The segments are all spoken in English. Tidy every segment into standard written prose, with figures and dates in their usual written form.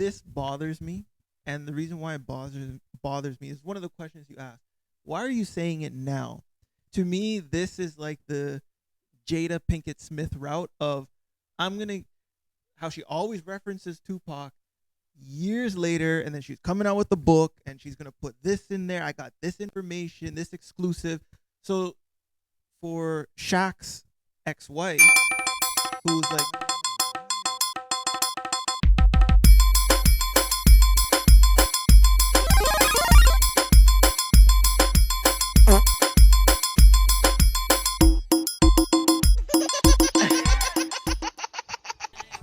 this bothers me, and the reason why it bothers me is one of the questions you asked. Why are you saying it now? To me, this is like the Jada Pinkett Smith route of I'm gonna how she always references Tupac years later, and then she's coming out with the book, and she's gonna put this in there. I got this information, this exclusive. So for Shaq's ex-wife, who's like,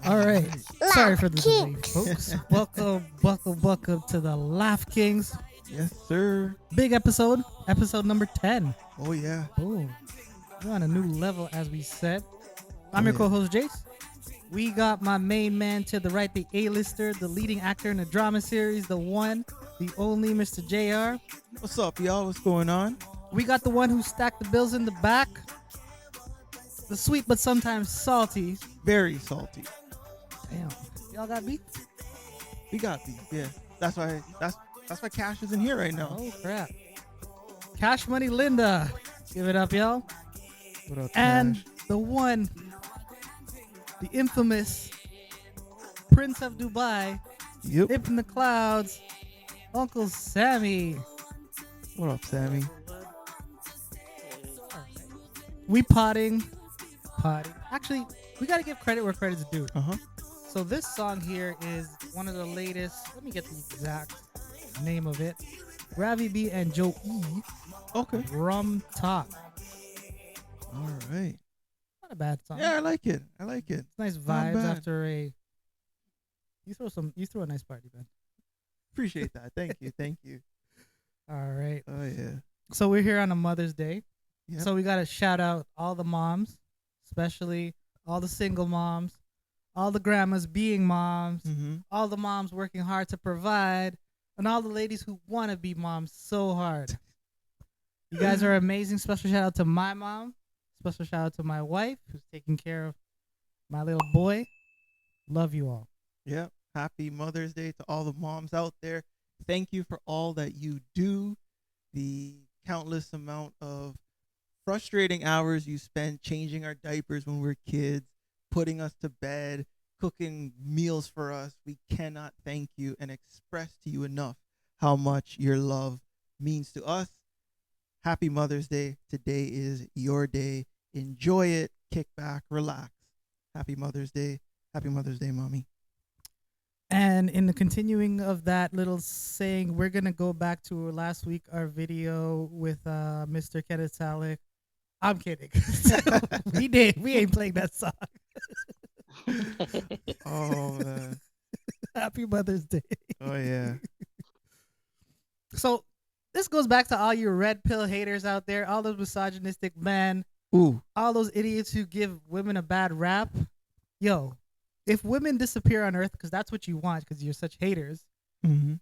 All right. Sorry for the delay, folks. Welcome to the Laugh Kingz. yes, sir. Big episode number 10. Oh yeah. Boom. We're on a new level, as we said. I'm your yeah. co-host, Jace. We got my main man to the right, the A-lister, the leading actor in the drama series, the one, the only Mr. JR. What's up, y'all? What's going on? We got the one who stacked the bills in the back, the sweet but sometimes salty. Very salty. Damn. Y'all got beef? We got these. Yeah. That's why Cash isn't here right now. Oh, crap. Cash Money Linda. Give it up, y'all. What up, And Cash? the one, the infamous Prince of Dubai, Yep. Hip in the Clouds, Uncle Sammy. What up, Sammy? We potting. Actually, we got to give credit where credit's due. Uh-huh. So this song here is one of the latest. Let me get the exact name of it. Ravi B and Joe E. Okay. Rum Talk. All right. Not a bad song. Yeah, I like it. It's nice Not vibes bad. after a. You throw a nice party, man. Appreciate that. Thank you. All right. Oh yeah. So we're here on a Mother's Day. Yep. So we got to shout out all the moms, especially all the single moms, all the grandmas being moms, Mm-hmm. all the moms working hard to provide, and all the ladies who want to be moms so hard. You guys are amazing. Special shout out to my mom. Special shout out to my wife who's taking care of my little boy. Love you all. Yep. Happy Mother's Day to all the moms out there. Thank you for all that you do. The countless amount of frustrating hours you spent changing our diapers when we were kids, putting us to bed, cooking meals for us. We cannot thank you and express to you enough how much your love means to us. Happy Mother's Day. Today is your day. Enjoy it. Kick back. Relax. Happy Mother's Day. Happy Mother's Day, Mommy. And in the continuing of that little saying, we're going to go back to last week, our video with Mr. Kenneth Salick. I'm kidding. We ain't playing that song. Oh, man. Happy Mother's Day. Oh, yeah. So this goes back to all you red pill haters out there, all those misogynistic men, Ooh. all those idiots who give women a bad rap. Yo, if women disappear on Earth, because that's what you want, because you're such haters, Mm-hmm.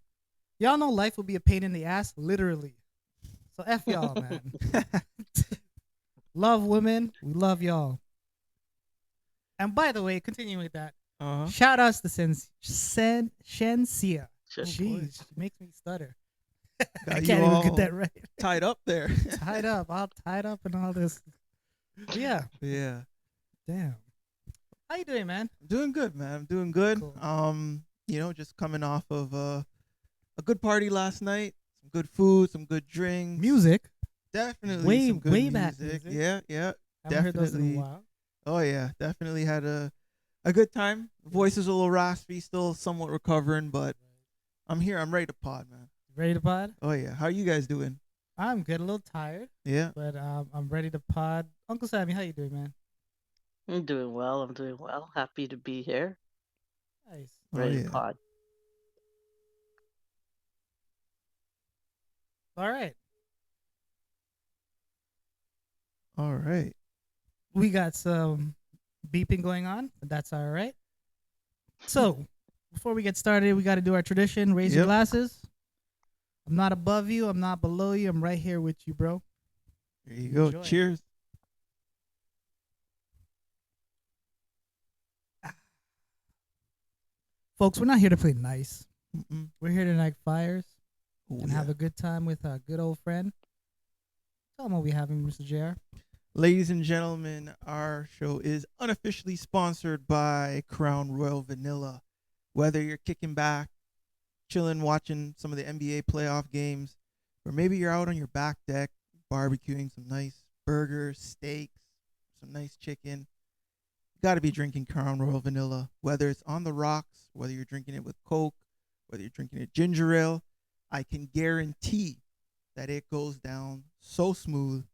y'all know life will be a pain in the ass, literally. So F y'all, man. Love women. We love y'all. And by the way, continuing with that, Uh-huh. shout outs to Shensia. Sure. Jeez, she makes me stutter. Got I you can't even all get that right. tied up there. All tied up and all this. Yeah. Yeah. Damn. How you doing, man? I'm doing good, man. I'm doing good. Cool. Just coming off of a good party last night. Some good food, some good drinks. Music. Definitely some good way music. back music. Yeah. Haven't heard those in Definitely. a while. Oh yeah, definitely had a good time. Voice is a little raspy, still somewhat recovering, but I'm here. I'm ready to pod, man. Ready to pod? Oh yeah. How you guys doing? I'm good. A little tired, Yeah. but I'm ready to pod. Uncle Sammy, how you doing, man? I'm doing well. Happy to be here. Nice. Ready yeah. to pod. All right. All right. We got some beeping going on, but that's all right. So, before we get started, we got to do our tradition. Raise your Yep. glasses. I'm not above you. I'm not below you. I'm right here with you, bro. There you go. Enjoy. Cheers. Folks, we're not here to play nice. Mm-mm. We're here to light fires Oh, and yeah. have a good time with our good old friend. Tell them what we having, Mr. JR. Ladies and gentlemen, our show is unofficially sponsored by Crown Royal Vanilla. Whether you're kicking back, chilling, watching some of the NBA playoff games, or maybe you're out on your back deck barbecuing some nice burgers, steaks, some nice chicken, you got to be drinking Crown Royal Vanilla. Whether it's on the rocks, whether you're drinking it with Coke, whether you're drinking it ginger ale, I can guarantee that it goes down so smooth.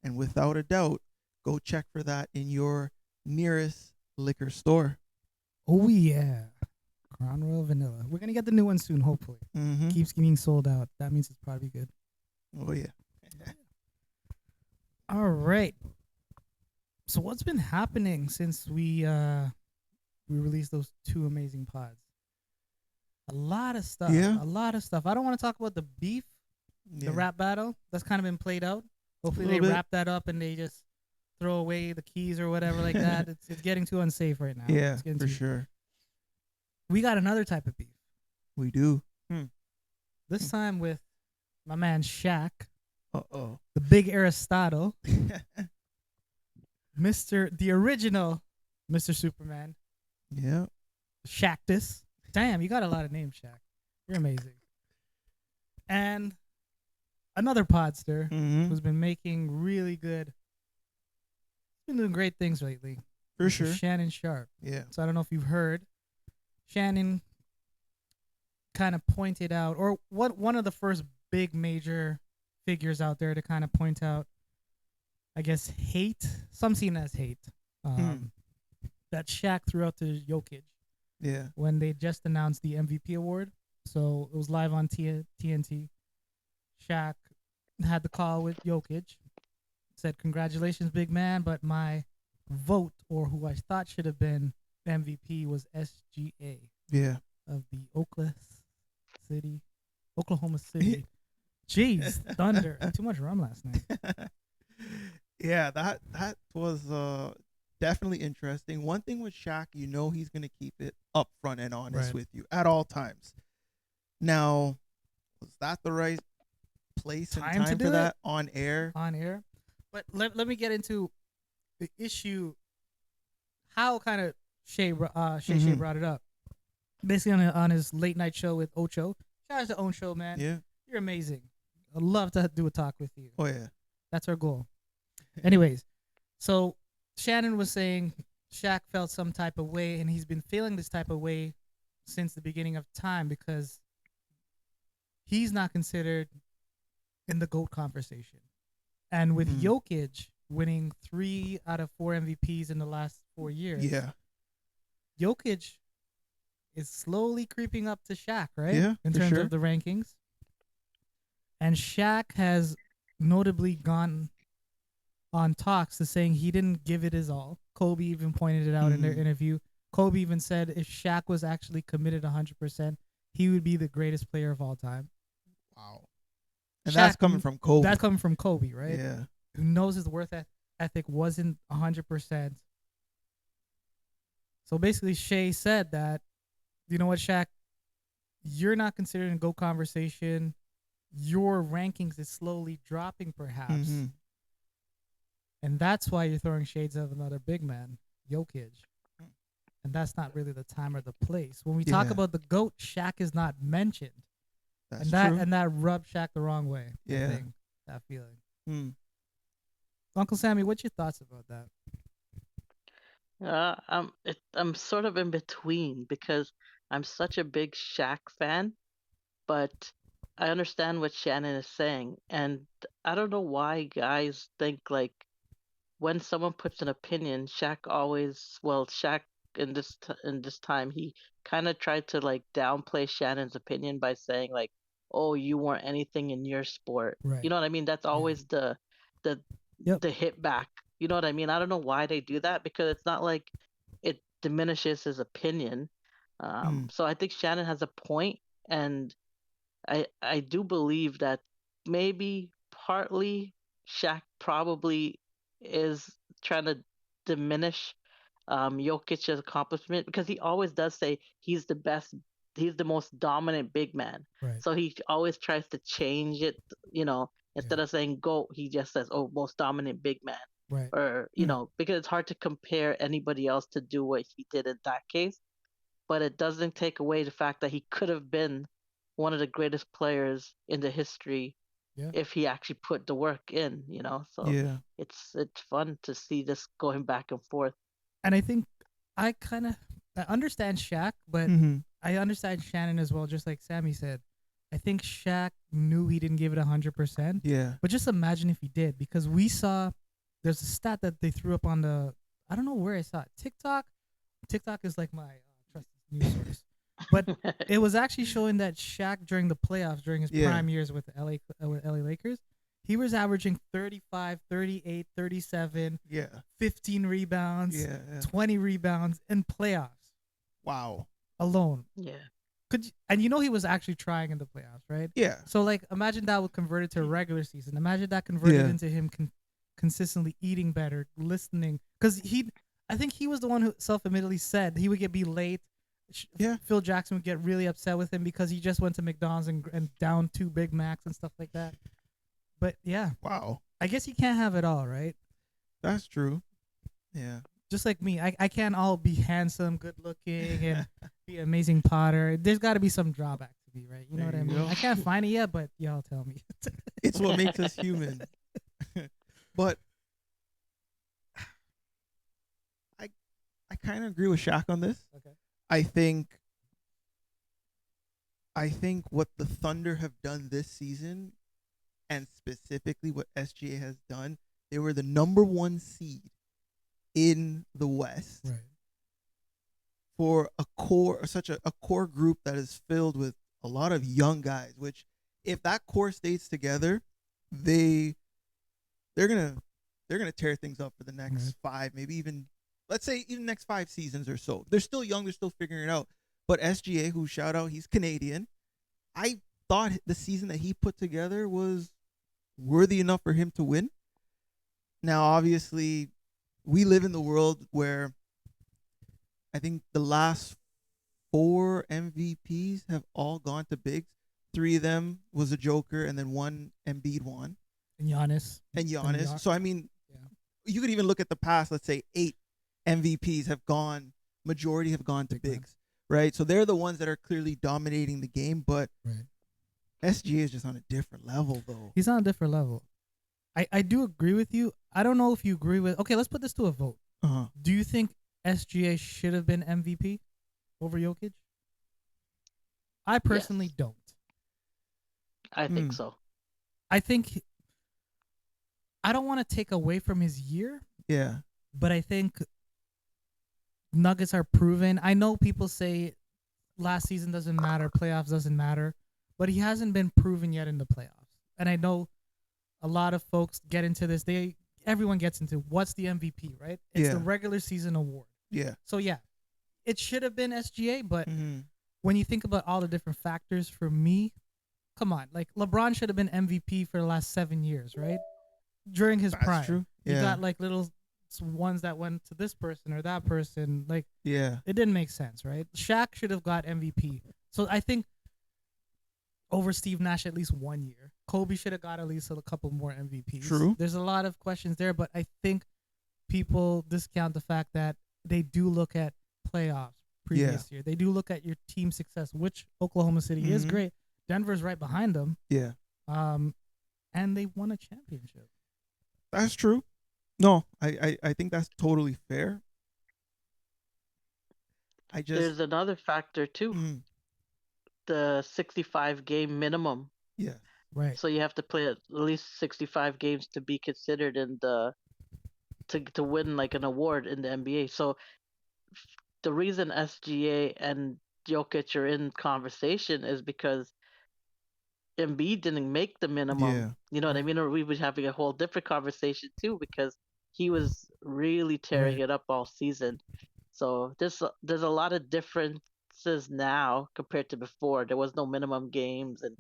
And without a doubt, go check for that in your nearest liquor store. Oh, yeah. Crown Royal Vanilla. We're going to get the new one soon, hopefully. Mm-hmm. Keeps getting sold out. That means it's probably good. Oh, yeah. All right. So what's been happening since we released those two amazing pods? A lot of stuff. Yeah. A lot of stuff. I don't want to talk about the beef, Yeah. the rap battle. That's kind of been played out. Hopefully they Little bit. wrap that up and they just throw away the keys or whatever like that. It's getting too unsafe right now. Yeah, It's getting for too- sure. We got another type of beef. We do. This time with my man Shaq, Uh-oh. the big Aristotle, the original Mr. Superman, Yeah. Shaqtus. Damn, you got a lot of names, Shaq. You're amazing. And another podster Mm-hmm. who's been making really good, been doing great things lately. For Mr. sure. Shannon Sharpe. Yeah. So I don't know if you've heard. Shannon kind of pointed out, or one of the first big major figures out there to kind of point out, I guess, hate. Some seen as hate. That Shaq threw out to Jokic Yeah. when they just announced the MVP award. So it was live on TNT. Shaq had the call with Jokic. Said, "Congratulations, big man, but my vote, or who I thought should have been MVP, was SGA Yeah. of the Oklahoma City. Jeez, Thunder. Too much rum last night. Yeah, that was definitely interesting. One thing with Shaq, you know he's gonna keep it upfront and honest Right. with you at all times. Now, was that the right place and Time to time do for it? that on air? On air. But let me get into the issue, how kind of Shay Mhm. brought it up. Basically on his late night show with Ocho. Shout out to Ocho, man. Yeah. You're amazing. I'd love to do a talk with you. Oh yeah. That's our goal. Anyways, so Shannon was saying Shaq felt some type of way, and he's been feeling this type of way since the beginning of time because he's not considered in the GOAT conversation. And with Mhm. Jokic winning 3 out of 4 MVPs in the last 4 years, Yeah. Jokic is slowly creeping up to Shaq, right? Yeah, In for terms sure. of the rankings. And Shaq has notably gone on talks to saying he didn't give it his all. Kobe even pointed it out in their Mhm. interview. Kobe even said if Shaq was actually committed 100%, he would be the greatest player of all time. Wow. And Shaq- that's coming from Kobe. That's coming from Kobe, right? Yeah. Who knows his worth ethic wasn't 100%. So basically, Shay said that, you know what, Shaq, you're not considered in GOAT conversation. Your rankings is slowly dropping, perhaps. Mhm. And that's why you're throwing shades of another big man, Jokic. And that's not really the time or the place. When we talk Yeah. about the GOAT, Shaq is not mentioned. That's and true. that rubbed Shaq the wrong way. Yeah. I think, that feeling. Hmm. Uncle Sammy, what's your thoughts about that? I'm sort of in between because I'm such a big Shaq fan, but I understand what Shannon is saying, and I don't know why guys think like when someone puts an opinion, Shaq in this time he kind of tried to like downplay Shannon's opinion by saying like, "Oh, you weren't anything in your sport." Right. You know what I mean? That's always the Yep. the hit back. You know what I mean? I don't know why they do that because it's not like it diminishes his opinion. So I think Shannon has a point, and I do believe that maybe partly Shaq probably is trying to diminish Jokic's accomplishment, because he always does say he's the best, he's the most dominant big man. Right. So he always tries to change it, Yeah. instead of saying GOAT, he just says, oh, most dominant big man. Right. Or, because it's hard to compare anybody else to do what he did in that case. But it doesn't take away the fact that he could have been one of the greatest players in the history Yeah. if he actually put the work in. So Yeah. it's fun to see this going back and forth. And I think I understand Shaq, but Mm-hmm. I understand Shannon as well. Just like Sammy said, I think Shaq knew he didn't give it 100%. Yeah. But just imagine if he did, because we saw there's a stat that they threw up on the, I don't know where I saw it, TikTok. TikTok is like my trusted news source, but it was actually showing that Shaq during the playoffs, during his Yeah. prime years with the LA Lakers, he was averaging 35, 38, 37, Yeah. 15 rebounds, Yeah. 20 rebounds in playoffs Wow. alone. Yeah. And he was actually trying in the playoffs, right? Yeah. So like, imagine that would convert it to a regular season. Imagine that converted Yeah. into him consistently eating better, listening, because I think he was the one who self-admittedly said he would be late. Yeah. Phil Jackson would get really upset with him because he just went to McDonald's and down 2 Big Macs and stuff like that. But yeah, Wow. I guess you can't have it all, right? That's true. Yeah. Just like me, I can't all be handsome, good looking, and be an amazing potter. There's got to be some drawback to me, right? You know There what I you mean? go. I can't find it yet, but y'all tell me. It's what makes us human. But I kind of agree with Shaq on this. Okay. I think what the Thunder have done this season, and specifically what SGA has done, they were the number 1 seed in the West Right. for a core group that is filled with a lot of young guys. Which, if that core stays together, they're gonna tear things up for the next 5, maybe even, let's say, even next 5 seasons or so. They're still young, they're still figuring it out. But SGA, who, shout out, he's Canadian. I thought the season that he put together was worthy enough for him to win. Now, obviously, we live in the world where I think the last 4 MVPs have all gone to bigs. 3 of them was a Joker, and then 1 Embiid won. And Giannis. So, I mean, you could even look at the past, let's say 8 MVPs majority have gone to bigs, right? So they're the ones that are clearly dominating the game, but SGA is just on a different level, though. He's on a different level. I do agree with you. I don't know if you agree with. Okay, let's put this to a vote. Uh-huh. Do you think SGA should have been MVP over Jokic? I personally don't. I think so. I think I don't want to take away from his year. Yeah. But I think Nuggets are proven. I know people say last season doesn't matter, playoffs doesn't matter, but he hasn't been proven yet in the playoffs. And I know a lot of folks get into this. Everyone gets into what's the MVP, right? It's the regular season award. Yeah. So yeah, it should have been SGA, but when you think about all the different factors, for me, come on, like LeBron should have been MVP for the last 7 years, right? During his prime. That's true. Yeah. You got like little ones that went to this person or that person. Like, yeah, it didn't make sense, right? Shaq should have got MVP. So I think over Steve Nash at least 1 year. Kobe should have got at least a couple more MVPs. True. There's a lot of questions there, but I think people discount the fact that they do look at playoffs previous year. They do look at your team success, which Oklahoma City is great. Denver's right behind them. Yeah. And they won a championship. That's true. No, I think that's totally fair. There's another factor too. The 65 game minimum. Yeah. Right. So you have to play at least 65 games to be considered in the to win like an award in the NBA. So the reason SGA and Jokic are in conversation is because Embiid didn't make the minimum. Yeah. You know what I mean? Or we would having a whole different conversation too, because he was really tearing it up all season. So there's a lot of differences now compared to before. There was no minimum games and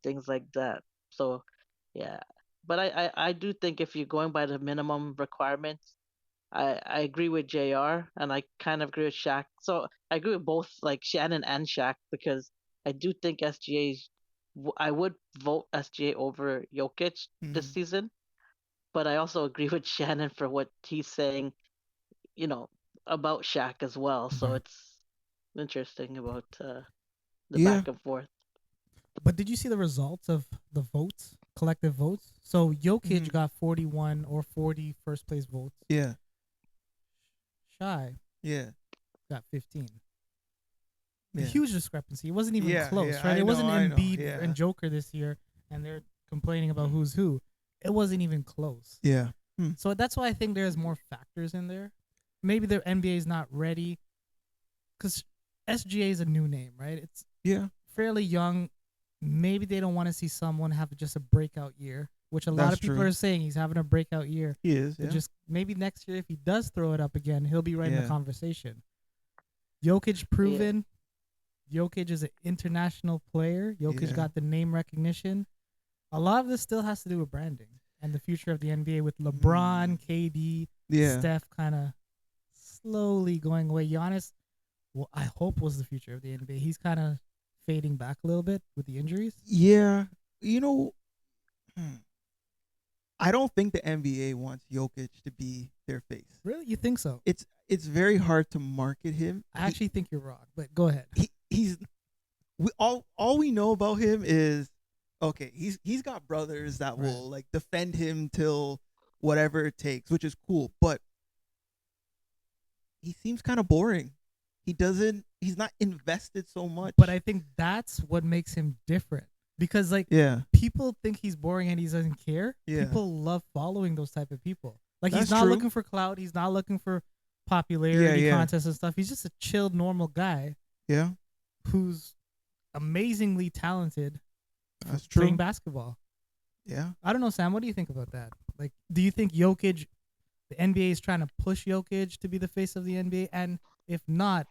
things like that. So yeah. But I do think if you're going by the minimum requirements, I agree with JR, and I kind of agree with Shaq. So I agree with both, like Shannon and Shaq, because I do think SGA's. I would vote SGA over Jokic this Mhm. season, but I also agree with Shannon for what he's saying, you know, about Shaq as well. So Okay. it's interesting about the Yeah. back and forth. But did you see the results of the votes, collective votes? So Jokic Mhm. got 41 or 40 first place votes. Yeah. Shy Yeah. got 15. A Yeah. huge discrepancy. It wasn't even Yeah. close, Yeah. right? I It know. wasn't I know. Embiid Yeah. and Joker this year, and they're complaining about who's who. It wasn't even close. Yeah. So that's why I think there's more factors in there. Maybe the NBA is not ready because SGA is a new name, right? It's Yeah. fairly young. Maybe they don't want to see someone have just a breakout year, which a lot That's of people true. are saying he's having a breakout year. He is. But Yeah. just maybe next year, if he does throw it up again, he'll be right in the Yeah. conversation. Jokic proven. Jokic is an international player. Jokic Yeah. got the name recognition. A lot of this still has to do with branding and the future of the NBA with LeBron, KD, Yeah. Steph kind of slowly going away. Giannis, well, I hope was the future of the NBA. He's kind of fading back a little bit with the injuries. Yeah. You know, I don't think the NBA wants Jokic to be their face. Really? You think so? It's very hard to market him. I actually think you're wrong, but go ahead. He's all we know about him is okay. He's got brothers that Right. will like defend him till whatever it takes, which is cool. But he seems kind of boring. He's not invested so much. But I think that's what makes him different because like yeah, people think he's boring and he doesn't care. Yeah. People love following those type of people. Like That's he's not true. looking for clout. He's not looking for popularity Yeah. contests and stuff. He's just a chilled, normal guy yeah, who's amazingly talented that's playing true. basketball. Yeah, I don't know, Sam. What do you think about that? Like, do you think Jokic, the NBA is trying to push Jokic to be the face of the NBA? And if not,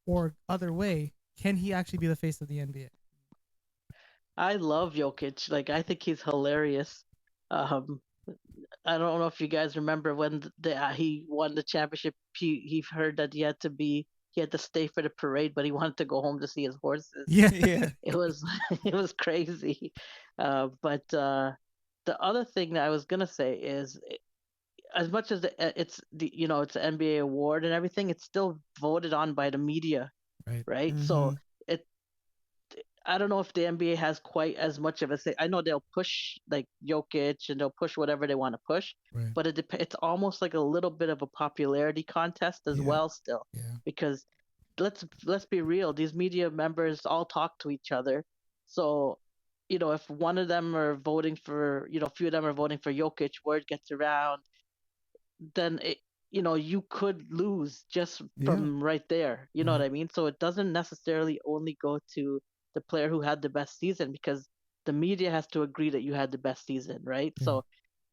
or other way, can he actually be the face of the NBA? I love Jokic. Like I think he's hilarious. Um, I don't know if you guys remember when he won the championship. He heard that he had to stay for the parade, but he wanted to go home to see his horses. Yeah. yeah, It was it was crazy. But the other thing that I was gonna say is, as much as it's the it's an NBA award and everything, it's still voted on by the media, Right. right? So Mhm. it I don't know if the NBA has quite as much of a say. I know they'll push like Jokic and they'll push whatever they want to push, Right. but it's almost like a little bit of a popularity contest as Yeah. well still, Yeah. because let's be real, these media members all talk to each other. So, if one of them are voting for, a few of them are voting for Jokic, word gets around, then you could lose just Yeah. from right there. You know Right. what I mean? So it doesn't necessarily only go to the player who had the best season, because the media has to agree that you had the best season, right? Yeah. So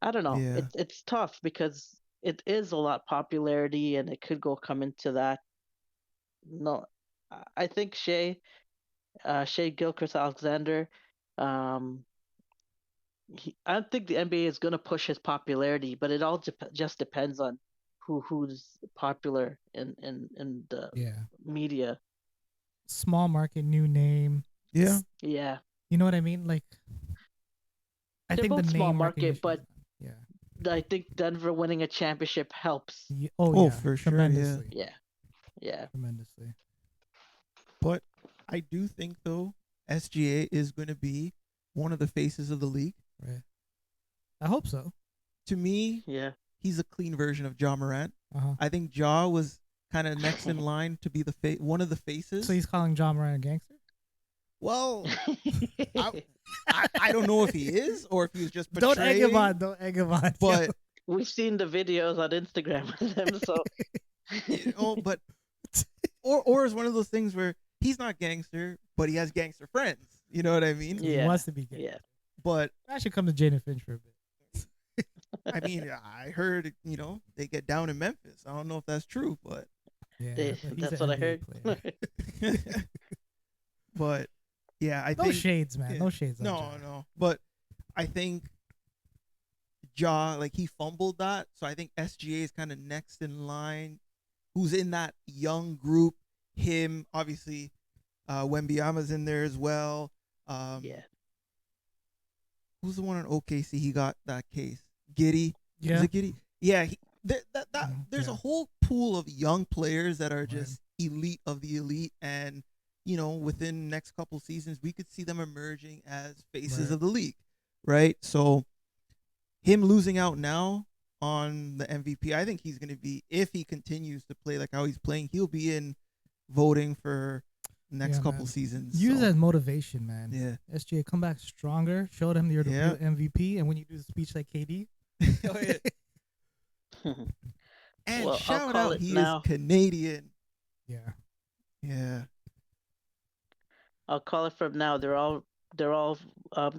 I don't know. Yeah. It's tough because it is a lot popularity and it could come into that. No, I think Shea Gilchrist Alexander, um, I don't think the NBA is going to push his popularity, but it all just depends on who's popular in the Yeah. media. Small market, new name. Yeah. Yeah, You know what I mean? Like, I they're think the both small name market, recognition. but is- yeah. I think Denver winning a championship helps. Oh, Oh, yeah. for sure, yeah. Tremendously. Yeah. Tremendously. But I do think though SGA is going to be one of the faces of the league. Right. I hope so. To me, Yeah. he's a clean version of Ja Morant. Uh-huh. I think Ja was kind of next in line to be one of the faces. So he's calling John Moran a gangster? well, I don't know if he is or if he was just portraying. Don't egg him on. Don't egg him on. But We've seen the videos on Instagram with him, so but or is one of those things where he's not gangster, but he has gangster friends. You know what I mean? He yeah. wants to be gangster. Yeah. But I should come to Jane and Finch for a bit. I mean, I heard they get down in Memphis. I don't know if that's true, but Yeah, They- but he's that's an what I NBA heard. player. but yeah, I No think shades, man. yeah. No shades. on No, Ja. no. But I think Ja, like he fumbled that. So I think SGA is kind of next in line. Who's in that young group? Him, obviously. Wembyama's in there as well. Um, Yeah. who's the one in OKC? He got that case. Giddy. Was Yeah. it Giddy? Yeah. There's a Yeah. whole pool of young players that are Right. just elite of the elite, and within the next couple seasons, we could see them emerging as faces Right. of the league, right? So him losing out now on the MVP, I think he's going to be, if he continues to play like how he's playing, he'll be in voting for the next Yeah, couple man. seasons. Use it So as motivation, man. yeah, SGA, come back stronger. Show them you're the Yeah. real MVP. And when you do the speech like KD, Oh, yeah. And Well, I'll shout call out, it he now. is Canadian. yeah, Yeah, I'll call it from now. They're all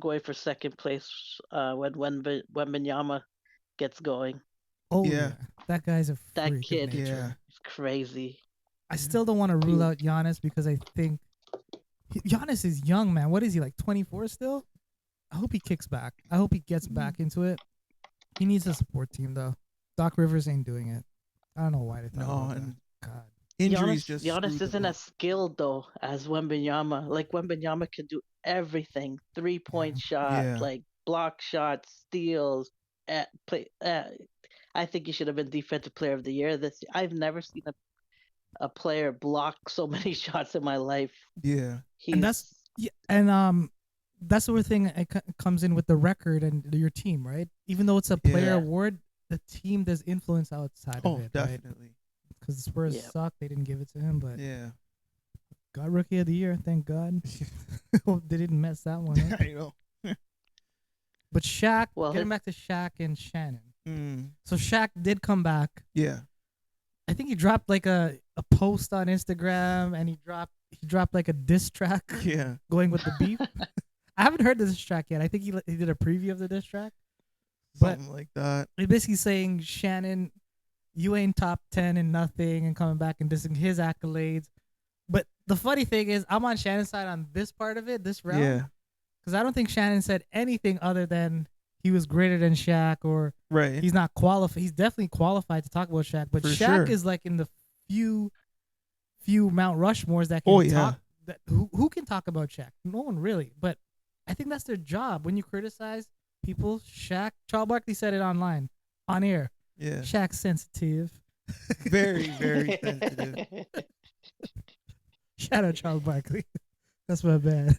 going for second place when Wembenyama gets going. oh Yeah. yeah, that guy's a That freak of kid nature. yeah, is crazy. I still don't want to rule out Giannis because I think Giannis is young, man. What is he, like 24 still? I hope he kicks back. I hope he gets back into it. He needs a support team though. Doc Rivers ain't doing it. I don't know why they thought no, about and that. God. injuries just Giannis screwed isn't them up. as skilled though as Wembenyama. Like Wembenyama can do everything: 3-point shot, Yeah, like block shots, steals. Play. I think he should have been Defensive Player of the Year. I've never seen a player block so many shots in my life. yeah, And He's that's the thing. It comes in with the record and your team, right? Even though it's a player Yeah. award, the team does influence outside oh, of it, right? definitely. Because the Spurs Yeah. suck, they didn't give it to him, but Yeah, got Rookie of the Year, thank God. Hope they didn't mess that one up. I know. But Shaq, Well, getting his- back to Shaq and Shannon. Mm, So Shaq did come back. yeah, I think he dropped like a post on Instagram, and he dropped like a diss track yeah, going with the beef. I haven't heard the diss track yet. I think he did a preview of the diss track. But- something like that. He's basically saying, Shannon, you ain't top 10 and nothing, and coming back and dissing his accolades. But the funny thing is, I'm on Shannon's side on this part of it, this round. Yeah, Because I don't think Shannon said anything other than he was greater than Shaq, or right. he's not qualified. He's definitely qualified to talk about Shaq. But For Shaq sure. is like in the few Mount Rushmores that can Oh, yeah. talk. Who can talk about Shaq? No one really. But I think that's their job. When you criticize people, Shaq, Charles Barkley said it online, on air. Yeah, Shaq's sensitive. very, very sensitive. Shout out Charles Barkley. That's my bad.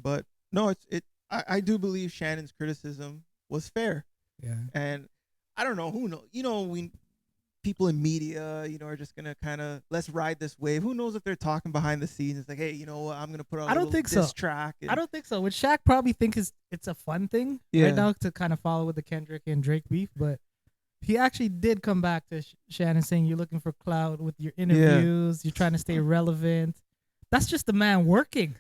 But no, I do believe Shannon's criticism was fair, Yeah. and I don't know who knows. People in media, are just gonna kind of, let's ride this wave. Who knows if they're talking behind the scenes? It's like, hey, you know what? I'm gonna put on. I don't think so. This track. I don't think so. With Shaq, probably think it's a fun thing Yeah. right now to kind of follow with the Kendrick and Drake beef, but he actually did come back to Shannon saying you're looking for clout with your interviews. You're trying to stay relevant. That's just the man working.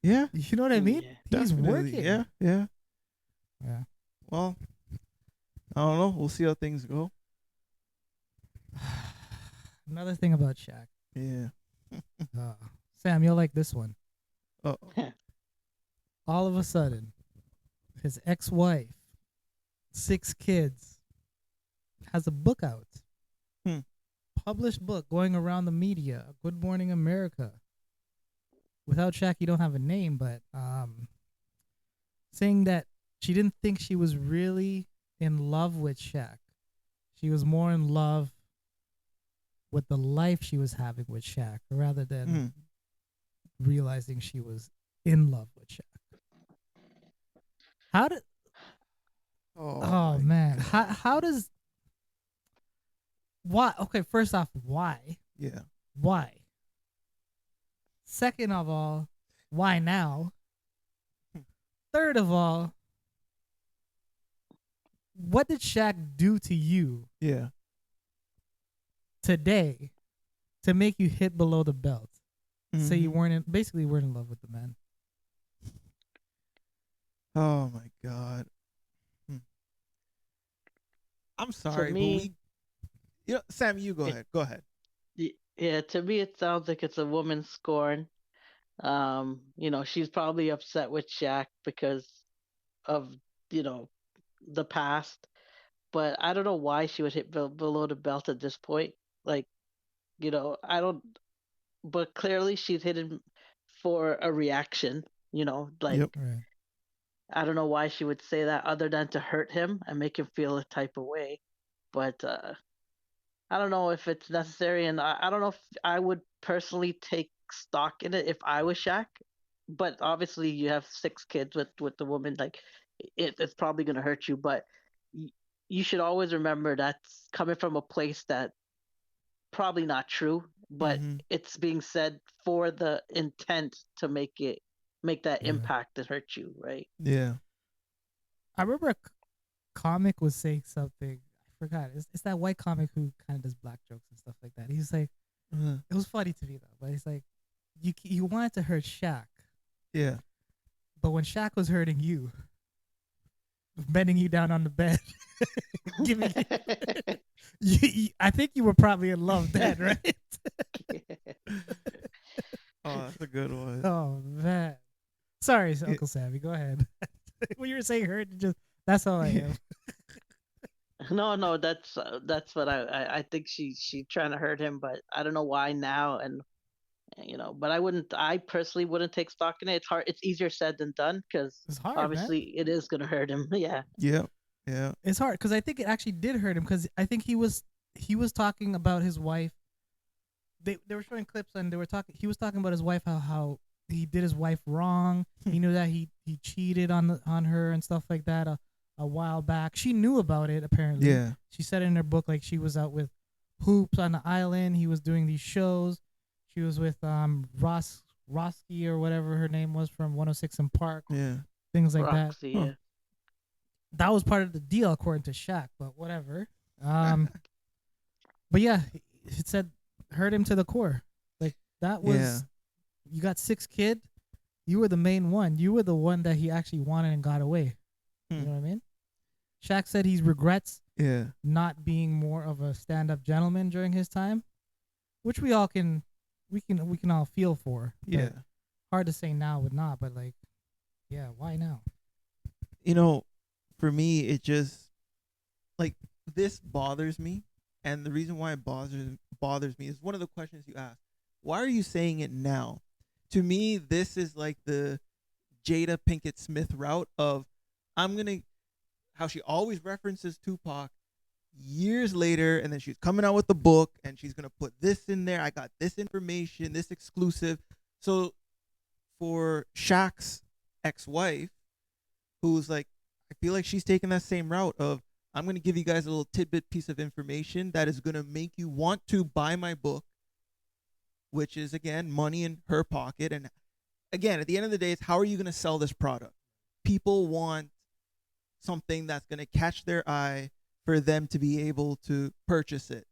Yeah, You know what I mean? Yeah. He's definitely. working. Yeah, yeah. Yeah. Well, I don't know. We'll see how things go. Another thing about Shaq. Yeah. Sam, you'll like this one. Oh, All of a sudden, his ex-wife, 6 kids, has a book out. Hmm. Published book going around the media. Good Morning America. Without Shaq, you don't have a name, but saying that she didn't think she was really in love with Shaq. She was more in love with the life she was having with Shaq rather than Mm. realizing she was in love with Shaq. How did? Oh my man, God. how does? Why? Okay, first off, why? Yeah. Why? Second of all, why now? Third of all, what did Shaq do to you Yeah. today to make you hit below the belt? Say you Mhm. basically weren't in love with the man. Oh my God. I'm sorry, me- but Sam, you go It- ahead. Go ahead. Yeah, to me it sounds like it's a woman scorn. She's probably upset with Shaq because of you know, the past. But I don't know why she would hit below the belt at this point. Like, I don't. But clearly, she's hidden for a reaction. Like, Yep. Right. I don't know why she would say that other than to hurt him and make him feel a type of way. But I don't know if it's necessary, and I don't know if I would personally take stock in it if I was Shaq. But obviously, you have 6 kids with the woman. Like, it's probably gonna hurt you. But y- you should always remember that's coming from a place that probably not true, but Mm-hmm. it's being said for the intent to make that Yeah. impact and hurt you, right? Yeah. I remember comic was saying something. I forgot. It's that white comic who kind of does black jokes and stuff like that. He's like, Uh-huh. it was funny to me though, but he's like, you wanted to hurt Shaq, Yeah. but when Shaq was hurting you, bending you down on the bed, giving I think you were probably in love then, right? Oh, that's a good one. Oh man, sorry, Yeah. Uncle Sammy. Go ahead. When you were saying hurt, that's all I am. No, that's what I think she trying to hurt him, but I don't know why now, and but I personally wouldn't take stock in it. It's hard. It's easier said than done because It's hard, man. obviously it is gonna hurt him. Yeah. Yeah. Yeah. It's hard because I think it actually did hurt him because I think he was talking about his wife. They were showing clips and they were talking. He was talking about his wife, how he did his wife wrong. He knew that he cheated on her and stuff like that a while back. She knew about it apparently. Yeah. She said in her book like she was out with Hoops on the island. He was doing these shows. She was with Roski or whatever her name was from 106 in Park. Yeah. Things like that. Roxy, Huh. yeah. That was part of the deal according to Shaq, but whatever. But yeah, it said hurt him to the core. Like that was Yeah. you got 6 kids. You were the main one. You were the one that he actually wanted and got away. You Hmm. know what I mean? Shaq said he regrets Yeah. not being more of a stand-up gentleman during his time, which we can all feel for. but Yeah. Hard to say now with not, but like, yeah, why now? For me, it just like this bothers me, and the reason why it bothers me is one of the questions you asked. Why are you saying it now? To me, this is like the Jada Pinkett Smith route of I'm gonna how she always references Tupac years later, and then she's coming out with the book, and she's gonna put this in there. I got this information, this exclusive. So for Shaq's ex-wife, who's like, I feel like she's taking that same route of I'm gonna give you guys a little tidbit piece of information that is gonna make you want to buy my book, which is again money in her pocket. And again, at the end of the day, it's how are you gonna sell this product? People want something that's gonna catch their eye for them to be able to purchase it.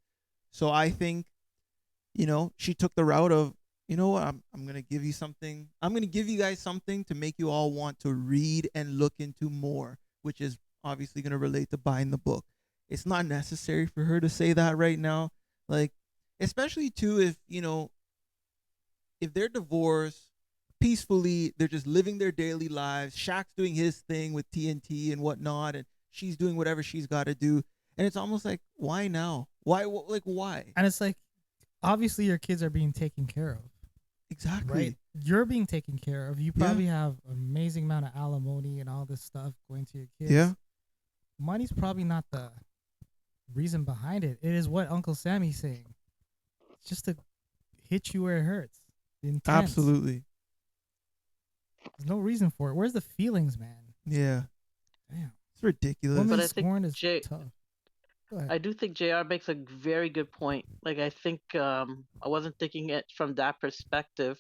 So I think, she took the route of, you know what, I'm gonna give you something. I'm gonna give you guys something to make you all want to read and look into more, which is obviously gonna relate to buying the book. It's not necessary for her to say that right now. Like, especially too if they're divorced peacefully, they're just living their daily lives. Shaq's doing his thing with TNT and whatnot, and she's doing whatever she's got to do. And it's almost like, why now? Why? Like, why? And it's like, obviously your kids are being taken care of. Exactly. Right? You're being taken care of. You probably have an amazing amount of alimony and all this stuff going to your kids. Yeah. Money's probably not the reason behind it. It is what Uncle Sammy's saying. It's just to hit you where it hurts. The intent. Absolutely. There's no reason for it. Where's the feelings, man? Yeah. Damn. It's ridiculous. But I Women's think scorn is Jay, tough. Go ahead. I do think JR makes a very good point. Like I think I wasn't thinking it from that perspective,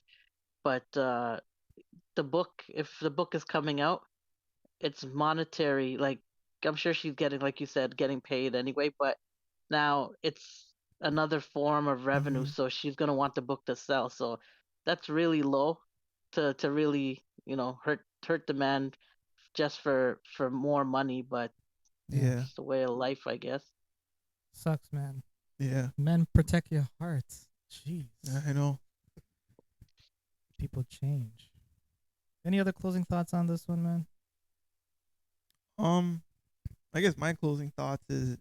but if the book is coming out, it's monetary. Like I'm sure she's getting, like you said, getting paid anyway, but now it's another form of revenue, Mhm. so she's gonna want the book to sell. So that's really low to really, hurt the man just for more money, but Yeah. it's the way of life, I guess. Sucks, man. Yeah. Men, protect your hearts. Jeez. I know. People change. Any other closing thoughts on this one, man? Um, I guess my closing thoughts is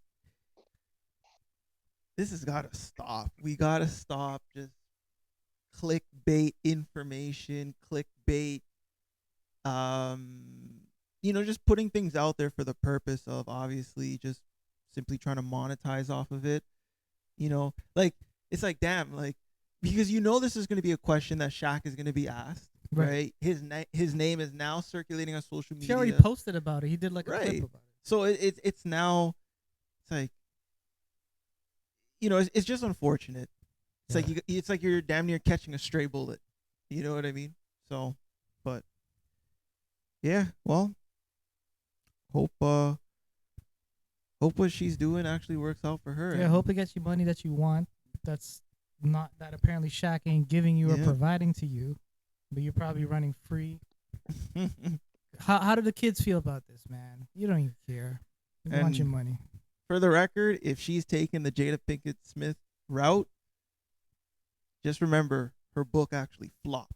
this has got to stop. We got to stop just clickbait information, clickbait, um, just putting things out there for the purpose of obviously just simply trying to monetize off of it. Like it's like damn, like because this is going to be a question that Shaq is going to be asked, Right. right? His name is now circulating on social He already media, posted about it. He did like a clip right? about it. So it's now it's like it's just unfortunate. It's Yeah. like it's like you're damn near catching a stray bullet. You know what I mean? So, but yeah, well, hope hope what she's doing actually works out for her. Yeah, I hope it gets you money that you want. That's not that apparently Shaq ain't giving you or Yeah. providing to you, but you're probably running free. How do the kids feel about this, man? You don't even care. You want your And money. for the record, if she's taking the Jada Pinkett Smith route, just remember her book actually flopped.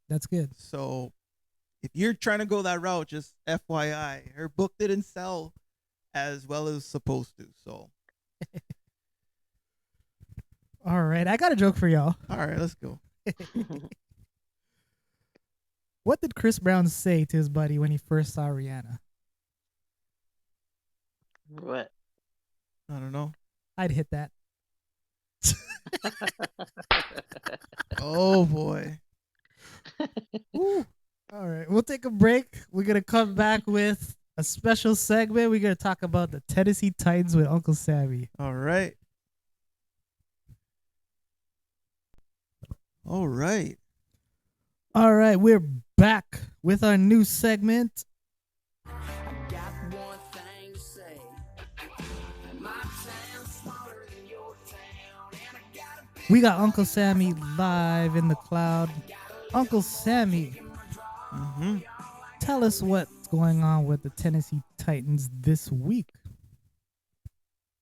That's good. So if you're trying to go that route, just FYI, her book didn't sell as well as supposed to. So All right, I got a joke for y'all. all right, let's go. What did Chris Brown say to his buddy when he first saw Rihanna? What? I don't know. I'd hit that. Oh boy. Woo. All right, we'll take a break. We're gonna come back with a special segment. We're gonna talk about the Tennessee Titans with Uncle Sammy. All right. All right. All right, we're back with our new segment. We got Uncle Sammy live in the cloud. Uncle Sammy, Mm-hmm. tell us what's going on with the Tennessee Titans this week.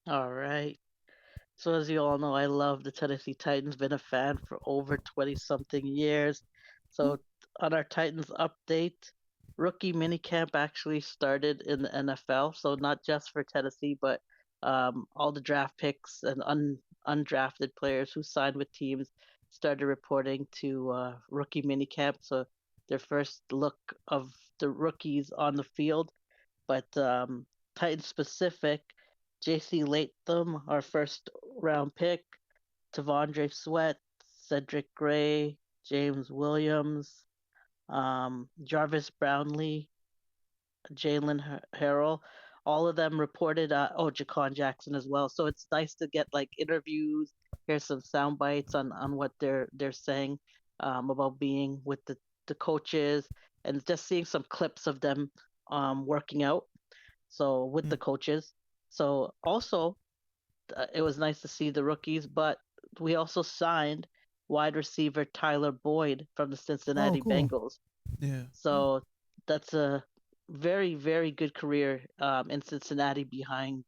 All right. So as you all know, I love the Tennessee Titans. Been a fan for over 20 something years. So on our Titans update, rookie minicamp actually started in the NFL. So not just for Tennessee, but all the draft picks and undrafted players who signed with teams started reporting to rookie minicamp. So their first look of the rookies on the field. But Titan specific, JC Latham, our first round pick, Tavondre Sweat, Cedric Gray, James Williams, Jarvis Brownlee, Jalen Harrell, all of them reported. Jacon Jackson as well. So it's nice to get like interviews, hear some sound bites on what they're saying about being with the coaches, and just seeing some clips of them working out. So with the coaches. So also, it was nice to see the rookies, but we also signed wide receiver Tyler Boyd from the Oh, Cincinnati cool. Bengals. Yeah. So that's a very, very good career in Cincinnati behind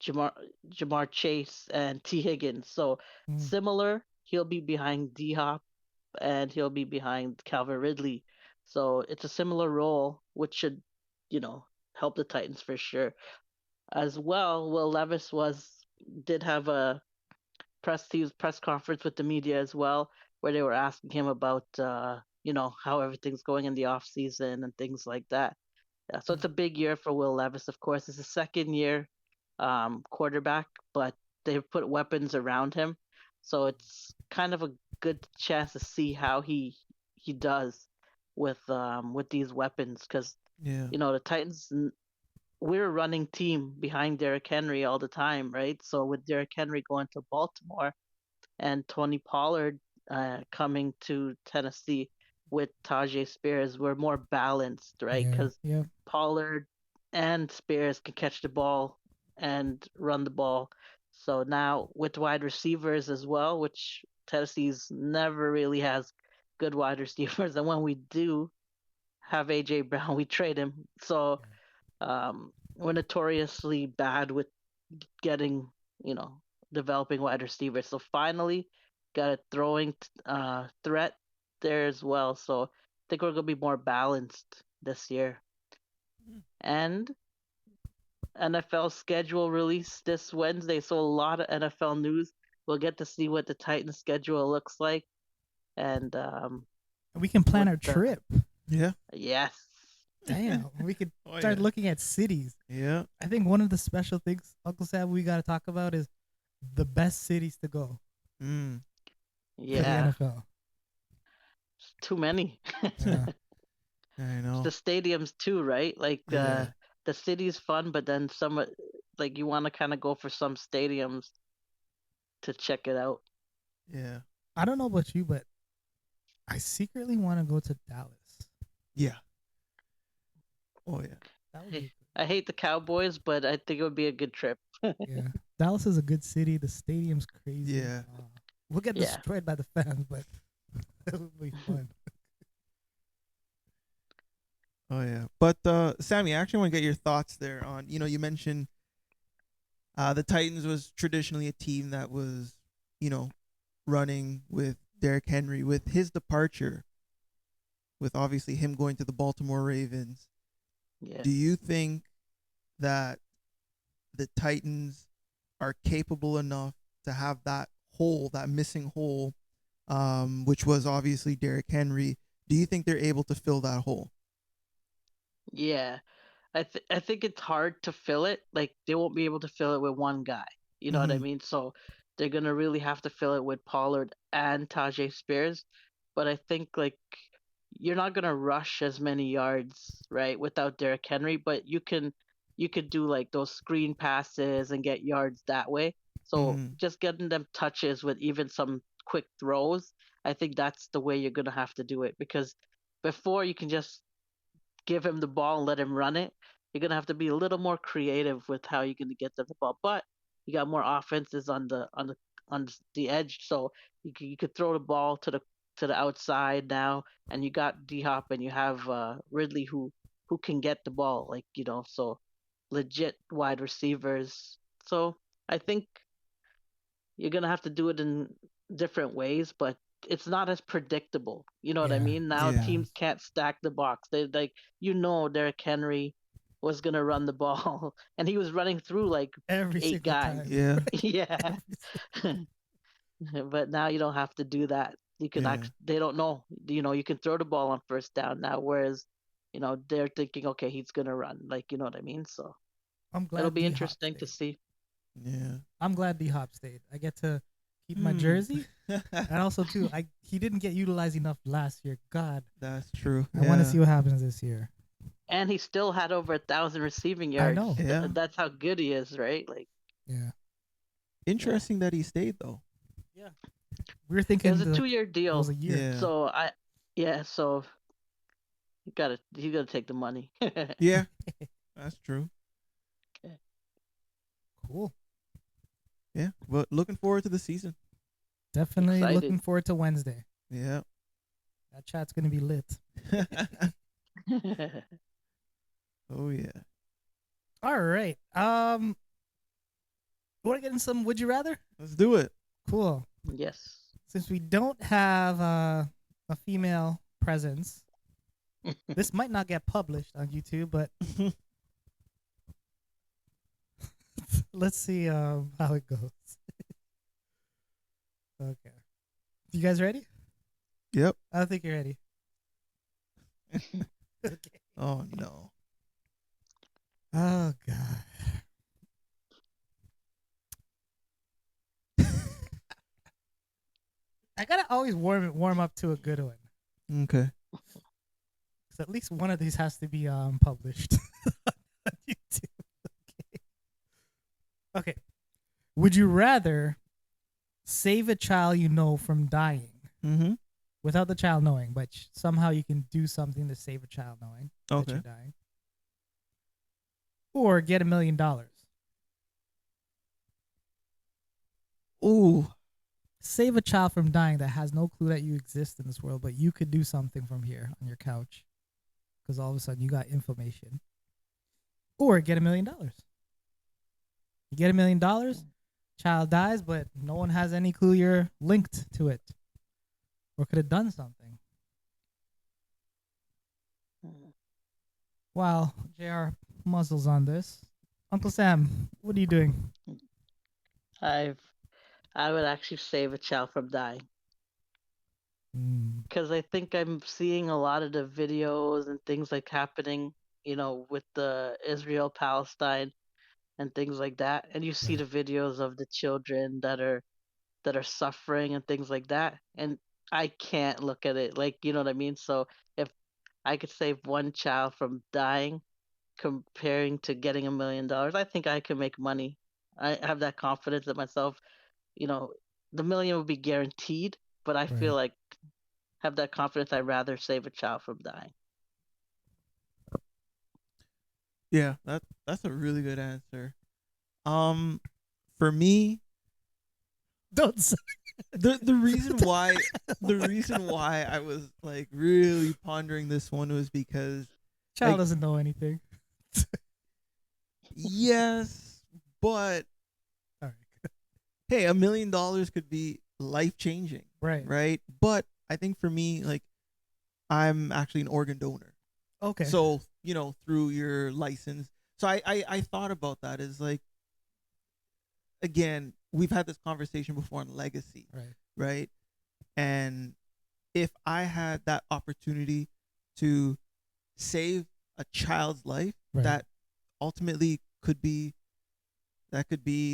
Jamar, Jamar Chase and T. Higgins. So Mm. similar, he'll be behind D Hop and he'll be behind Calvin Ridley. So it's a similar role, which should, you know, help the Titans for sure. As well, Will Levis did have a press conference with the media as well, where they were asking him about how everything's going in the off season and things like that. Yeah, so it's a big year for Will Levis. Of course, it's a second year quarterback, but they've put weapons around him, so it's kind of a good chance to see how he does with these weapons because Yeah. the Titans, we're a running team behind Derrick Henry all the time, right? So with Derrick Henry going to Baltimore and Tony Pollard coming to Tennessee with Tajay Spears, we're more balanced, right? Yeah, Because yeah. Pollard and Spears can catch the ball and run the ball. So now with wide receivers as well, which Tennessee's never really has good wide receivers, and when we do have AJ Brown, we trade him. So we're notoriously bad with getting, you know, developing wide receivers. So finally, got a throwing threat there as well. So I think we're gonna be more balanced this year. And NFL schedule released this Wednesday, so a lot of NFL news. We'll get to see what the Titans schedule looks like, and We can plan what our trip. Yeah. yes, Damn, we could Oh, start yeah. looking at cities. Yeah. I think one of the special things, Uncle Sam, we got to talk about is the best cities to go Mm. for the yeah, NFL. too many. Yeah. I know. The stadiums too, right? Like Yeah. the city's fun, but then some like you want to kind of go for some stadiums to check it out. Yeah. I don't know about you, but I secretly want to go to Dallas. Yeah. Oh yeah. That would be I hate the Cowboys, but I think it would be a good trip. yeah. Dallas is a good city. The stadium's crazy. Yeah. We'll get Yeah. destroyed by the fans, but it would be fun. Oh yeah. But Sammy, I actually want to get your thoughts there on, you mentioned the Titans was traditionally a team that was, running with Derrick Henry. With his departure, with obviously him going to the Baltimore Ravens, Yeah. do you think that the Titans are capable enough to have that hole, that missing hole, which was obviously Derrick Henry? Do you think they're able to fill that hole? Yeah. I think it's hard to fill it. Like they won't be able to fill it with one guy. You know what I Mhm. mean? So they're gonna really have to fill it with Pollard and Tajay Spears. But I think like you're not gonna rush as many yards, right, without Derrick Henry, but you could do like those screen passes and get yards that way. So Mhm. just getting them touches with even some quick throws, I think that's the way you're gonna have to do it because before you can just give him the ball and let him run it, you're gonna have to be a little more creative with how you're gonna get them the ball. But you got more offenses on the edge, so you could throw the ball to the outside now, and you got D Hop and you have Ridley who can get the ball, like so legit wide receivers. So I think you're gonna have to do it in different ways, but it's not as predictable. You know what I Yeah. mean? Now Yeah. teams can't stack the box. They like Derrick Henry was gonna run the ball, and he was running through like Every 8 single guys. time. Yeah. Yeah, but now you don't have to do that. You can Yeah. they don't know. You can throw the ball on first down now, whereas they're thinking, okay, he's gonna run. Like you know what I mean? So I'm it'll glad be D Hop interesting to stayed. see. Yeah. I'm glad D Hop stayed. I get to keep my Hmm. jersey. And also too, he didn't get utilized enough last year. God. That's true. I want to see what happens this year. And he still had over 1,000 receiving I yards. know. Yeah. That's how good he is, right? Like, Yeah. Interesting that he stayed though. Yeah. We were it thinking was a like, 2-year it deal. was a year. Yeah. So so you gotta take the money. Yeah. That's true. Cool. Yeah. But looking forward to the season. Definitely Excited. looking forward to Wednesday. Yeah. That chat's gonna be lit. Oh yeah. All right. Want to get in some Would You Rather? Let's do it. Cool. Yes. Since we don't have a female presence, this might not get published on YouTube, but let's see how it goes. Okay. You guys ready? Yep. I don't think you're ready. Okay. Oh no. Oh God. I gotta always warm up to a good one. Okay. So at least one of these has to be published on YouTube. Okay. Okay. Would you rather save a child you know from dying Mm-hmm. without the child knowing, but somehow you can do something to save a child knowing that Okay. you're dying, or get $1 million? Ooh. Save a child from dying that has no clue that you exist in this world, but you could do something from here on your couch because all of a sudden you got information. Or get $1 million. You get $1 million, child dies, but no one has any clue you're linked to it or could have done something. While JR muzzles on this, Uncle Sam, what are you doing? I've I would actually save a child from dying Mm, because I think I'm seeing a lot of the videos and things like happening, with the Israel Palestine and things like that, and you see right. the videos of the children that are suffering and things like that, and I can't look at it like, you know what I mean. So if I could save one child from dying, comparing to getting $1 million, I think I can make money. I have that confidence in myself. You know, the million would be guaranteed, but I feel Right. like have that confidence. I'd rather save a child from dying. Yeah, that's a really good answer. Um, for me, Don't say the reason why I was like really pondering this one was because child like doesn't know anything. yes, but All right. hey, $1 million could be life changing, Right. right? But I think for me, like I'm actually an organ donor. Okay. So, through your license. So I thought about that as like, again, we've had this conversation before on legacy, right. right? And if I had that opportunity to save a child's life, Right. that ultimately could be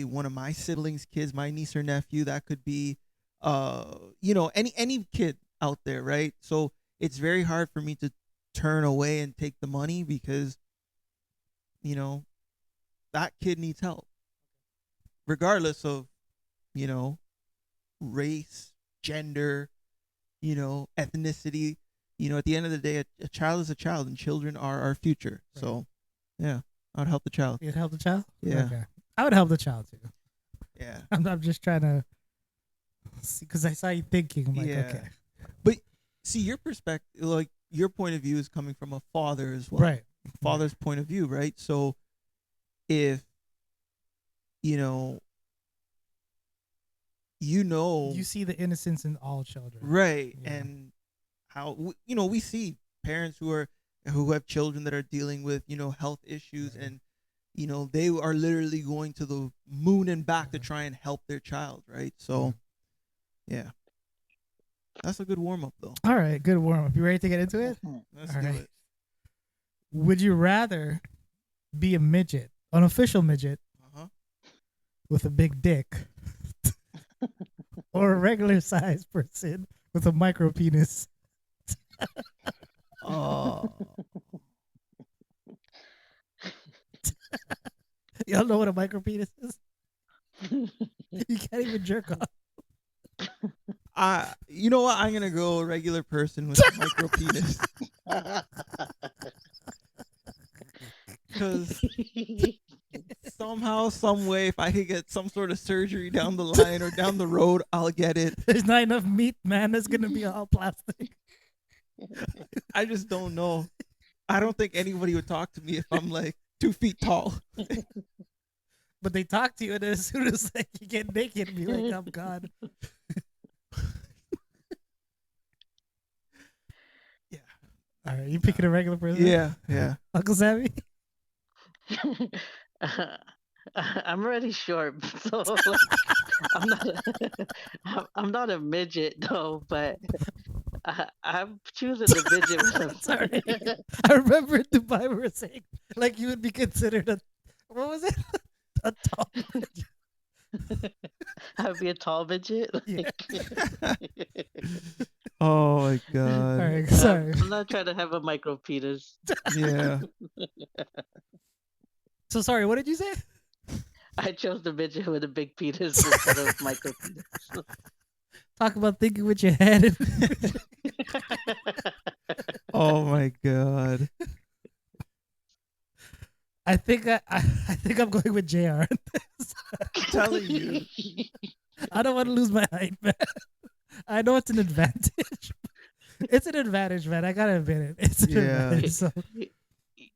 one of my siblings' kids, my niece or nephew. That could be, any kid out there, right? So it's very hard for me to turn away and take the money because, that kid needs help, regardless of, race, gender, ethnicity. At the end of the day, a child is a child, and children are our future. Right. So, yeah, I'd help the child. You'd help the child? Yeah. Okay. I would help the child too. Yeah. I'm just trying to see because I saw you thinking. I'm like, Yeah. okay. But see, your perspective, like your point of view, is coming from a father as well. Right. Father's point of view, right? So, if You see the innocence in all children. right, Yeah. and how we see parents who have children that are dealing with health issues, Right. and they are literally going to the moon and back to Mhm. try and help their child, right? So, yeah, that's a good warm up though. All right. Good warm up. You ready to get into it? Let's All do right. it. Would you rather be a midget, an official midget Uh-huh. with a big dick, or a regular sized person with a micro penis? Oh. Y'all know what a micro penis is? You can't even jerk off. You know what? I'm gonna go regular person with a micro penis because somehow, some way, if I could get some sort of surgery down the line or down the road, I'll get it. There's not enough meat, man. That's gonna be all plastic. I just don't know. I don't think anybody would talk to me if I'm like 2 feet tall. But they talk to you, and then as soon as like you get naked, and be like, "I'm God." Yeah. All right, you picking a regular person? Yeah. Uncle Sammy. I'm already short, so like, I'm not. I'm not a midget though, but I'm choosing the midget with Sorry, I remember in Dubai we were saying like you would be considered a what was it? A tall midget. I would be a tall midget. Yeah. Oh my All god. right, sorry. I'm not trying to have a micro penis. Yeah. So sorry. What did you say? I chose the midget with a big penis instead of micro penis. Talk about thinking with your head. Oh my god. I think I'm going with JR. I'm telling you. I don't want to lose my height, man. I know it's an advantage. It's an advantage, man. I gotta admit it. It's an Yeah. advantage. So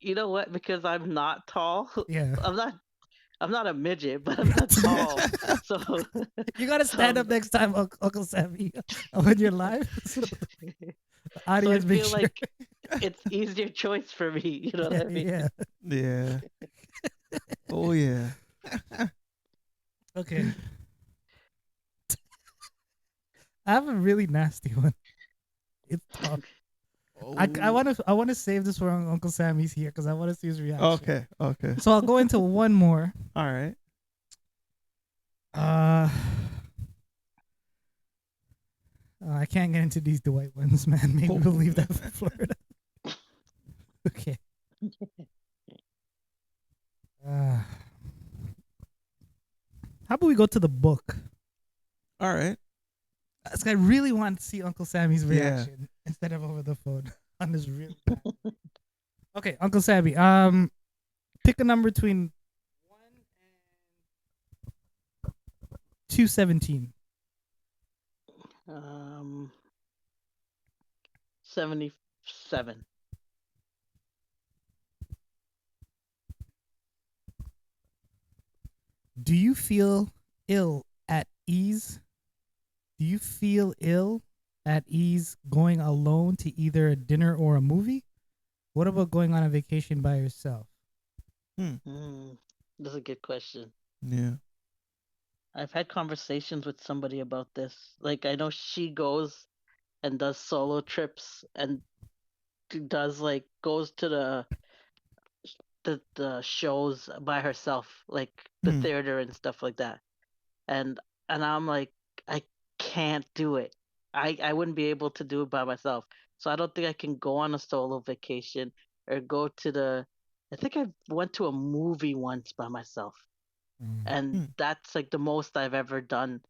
You know what? Because I'm not tall. yeah, I'm not a midget, but I'm not tall. So you gotta stand up next time, Uncle Sammy, when you're live. So the I audience, make feel sure. like it's easier choice for me. You know what I mean? Yeah. Yeah. Oh yeah. Okay. I have a really nasty one. It's tough. I Oh. want to save this for Uncle Sammy's here because I want to see his reaction. Okay. Okay. So I'll go into one more. All right. I can't get into these Dwight ones, man. Maybe we'll leave that for Florida. Okay. How about we go to the book? All right. I really want to see Uncle Sammy's Yeah. reaction instead of over the phone on this really bad. Okay, Uncle Sammy. Pick a number between 1 and 217. 77. Do you feel ill at ease? Do you feel ill at ease going alone to either a dinner or a movie? What about going on a vacation by yourself? That's a good question. Yeah. I've had conversations with somebody about this. Like, I know she goes and does solo trips and goes to the shows by herself, like the theater and stuff like that. And I'm like, I can't do it. I wouldn't be able to do it by myself. So I don't think I can go on a solo vacation or go to I think I went to a movie once by myself. And that's like the most I've ever done.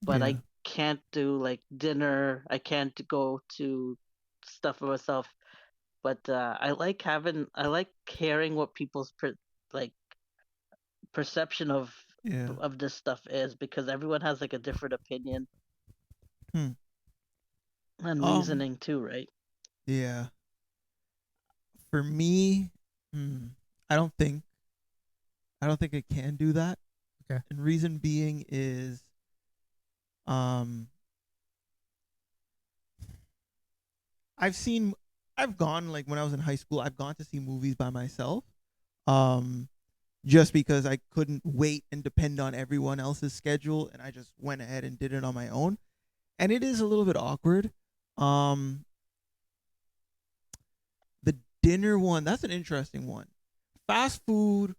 But Yeah. I can't do like dinner. I can't go to stuff by myself. But I like hearing what people's perception of Yeah. this stuff is, because everyone has like a different opinion and reasoning too, right? Yeah. For me, I don't think I can do that. Okay. And reason being is I've gone, like when I was in high school, I've gone to see movies by myself. Just because I couldn't wait and depend on everyone else's schedule, and I just went ahead and did it on my own. And it is a little bit awkward. The dinner one, that's an interesting one. Fast food,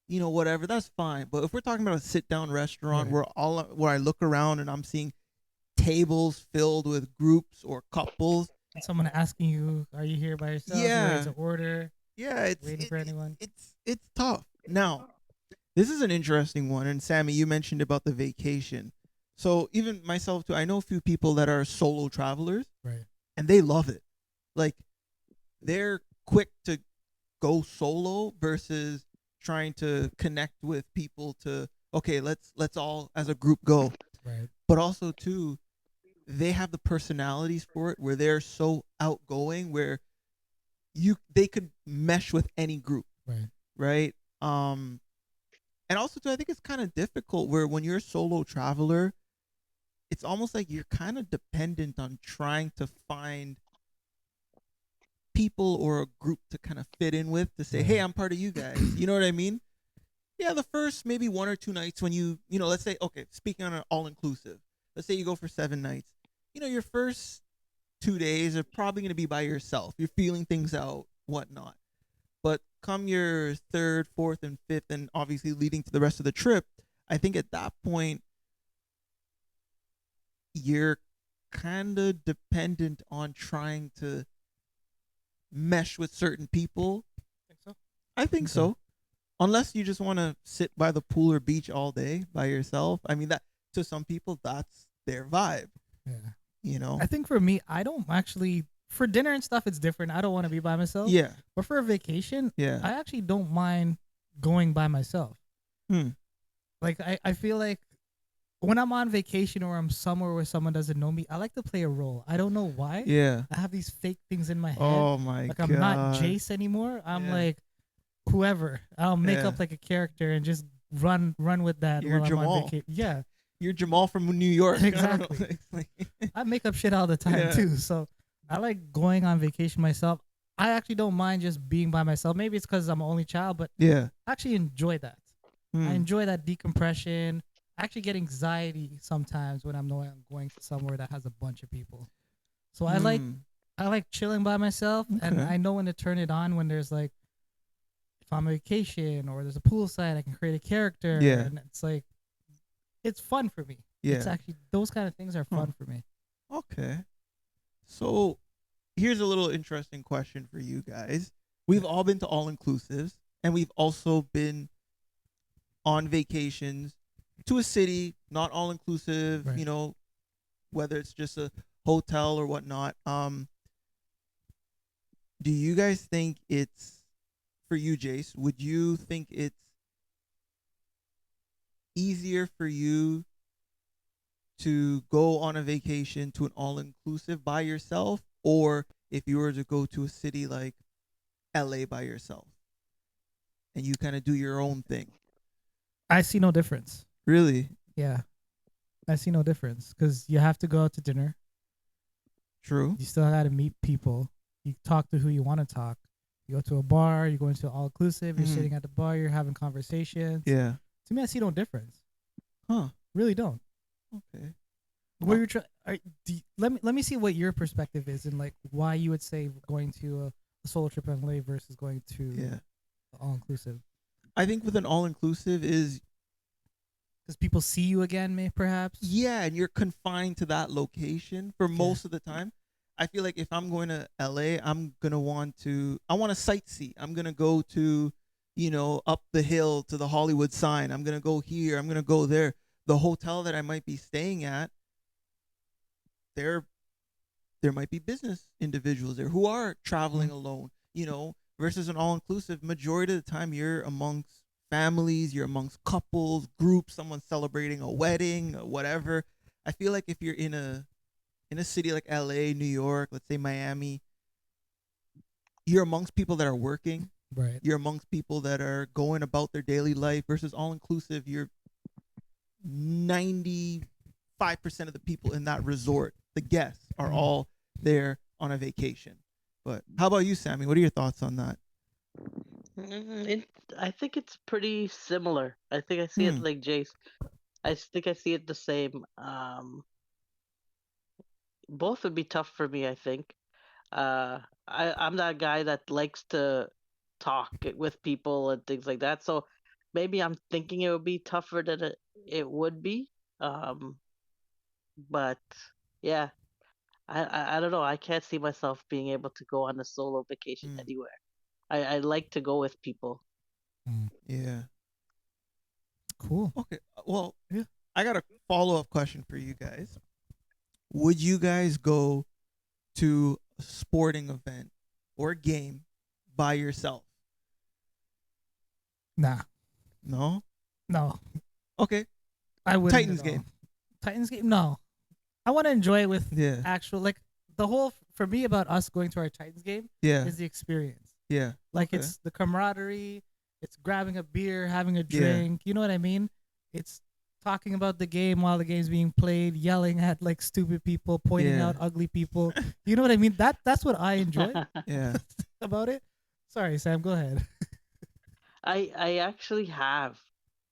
whatever, that's fine. But if we're talking about a sit down restaurant where I look around and I'm seeing tables filled with groups or couples, and someone asking you, "Are you here by yourself? Yeah. You're ready to order?" Yeah, it's waiting for anyone. It's tough. Now, this is an interesting one, and Sammy, you mentioned about the vacation. So even myself too, I know a few people that are solo travelers, Right. and they love it. Like, they're quick to go solo versus trying to connect with people to, okay, let's all as a group go. Right. But also too, they have the personalities for it where they're so outgoing where they could mesh with any group. Right. And also too, I think it's kind of difficult where when you're a solo traveler, it's almost like you're kind of dependent on trying to find people or a group to kind of fit in with, to say, hey, I'm part of you guys. You know what I mean? Yeah, the first maybe 1 or 2 nights when let's say, okay, speaking on an all-inclusive, let's say you go for 7 nights. Your first 2 days are probably going to be by yourself. You're feeling things out, whatnot. But come your 3rd, 4th, and 5th, and obviously leading to the rest of the trip, I think at that point, you're kind of dependent on trying to mesh with certain people. Think so? I think so. Unless you just want to sit by the pool or beach all day by yourself. I mean, that to some people, that's their vibe. Yeah. I think for me, I don't actually, for dinner and stuff, it's different. I don't want to be by myself. Yeah. But for a vacation, Yeah. I actually don't mind going by myself. Like, I feel like when I'm on vacation or I'm somewhere where someone doesn't know me, I like to play a role. I don't know why. Yeah. I have these fake things in my head. Oh my like god. I'm not Jace anymore. I'm like whoever. I'll make up like a character and just run with that. You're while Jamal. I'm on vacation. Yeah. You're Jamal from New York. Exactly. I make up shit all the time too. So I like going on vacation myself. I actually don't mind just being by myself. Maybe it's because I'm an only child, but Yeah. I actually enjoy that. I enjoy that decompression. I actually get anxiety sometimes when I'm knowing I'm going to somewhere that has a bunch of people. So I like chilling by myself, and Okay. I know when to turn it on when there's like if I'm on vacation or there's a poolside, I can create a character, Yeah. and it's like it's fun for me. Yeah. It's actually those kind of things are fun for me. Okay. So here's a little interesting question for you guys. We've all been to all inclusives, and we've also been on vacations to a city, not all inclusive, Right. you know, whether it's just a hotel or whatnot. Do you guys think it's for you, Jace? Would you think it's easier for you to go on a vacation to an all inclusive by yourself, or if you were to go to a city like LA by yourself and you kind of do your own thing? I see no difference. Really? Yeah, I see no difference because you have to go out to dinner. True. You still got to meet people. You talk to who you want to talk. You go to a bar. You go into all inclusive. You're sitting at the bar. You're having conversations. Yeah. To me, I see no difference. Huh. Really don't. Okay. Where you're trying? Let me see what your perspective is and like why you would say going to a solo trip in LA versus going to all inclusive. I think with an all inclusive is because people see you again, perhaps. Yeah, and you're confined to that location for most of the time. I feel like if I'm going to LA, I want to sightsee. I'm gonna go to, up the hill to the Hollywood sign. I'm gonna go here. I'm gonna go there. The hotel that I might be staying at, there might be business individuals there who are traveling alone. Versus an all inclusive. Majority of the time, you're amongst families, you're amongst couples, groups, someone celebrating a wedding, whatever. I feel like if you're in a city like LA, New York, let's say Miami, you're amongst people that are working. Right. You're amongst people that are going about their daily life. Versus all inclusive, you're 95% of the people in that resort, the guests, are all there on a vacation. But how about you, Sammy? What are your thoughts on that? I think it's pretty similar. I think I see it like Jace. I think I see it the same. Both would be tough for me, I think. I'm that guy that likes to talk with people and things like that. So maybe I'm thinking it would be tougher than it would be. Um, but yeah, I don't know. I can't see myself being able to go on a solo vacation anywhere. I like to go with people. Yeah. Cool. Okay. Well, I got a follow-up question for you guys. Would you guys go to a sporting event or game by yourself? Nah. No? No. Okay. I wouldn't. Titans game. Titans game? No. I want to enjoy it with Yeah. actual, like, the whole, for me, about us going to our Titans game is the experience. Yeah. Like, it's the camaraderie, it's grabbing a beer, having a drink. You know what I mean? It's talking about the game while the game's being played, yelling at, like, stupid people, pointing out ugly people. You know what I mean? That's what I enjoy about it. Sorry, Sam, go ahead. I actually have.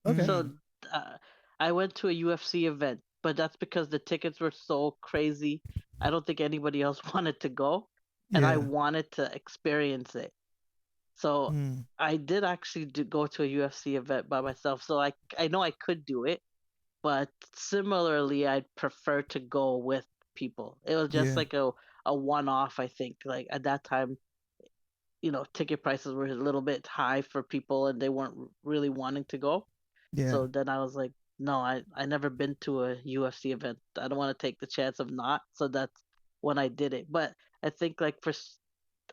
Okay. So I went to a UFC event, but that's because the tickets were so crazy. I don't think anybody else wanted to go, and I wanted to experience it. So I did actually go to a UFC event by myself. So I know I could do it, but similarly, I'd prefer to go with people. It was just like a one-off, I think. Like at that time, ticket prices were a little bit high for people and they weren't really wanting to go. So then I was like, no, I never been to a UFC event. I don't want to take the chance of not. So that's when I did it. But I think like for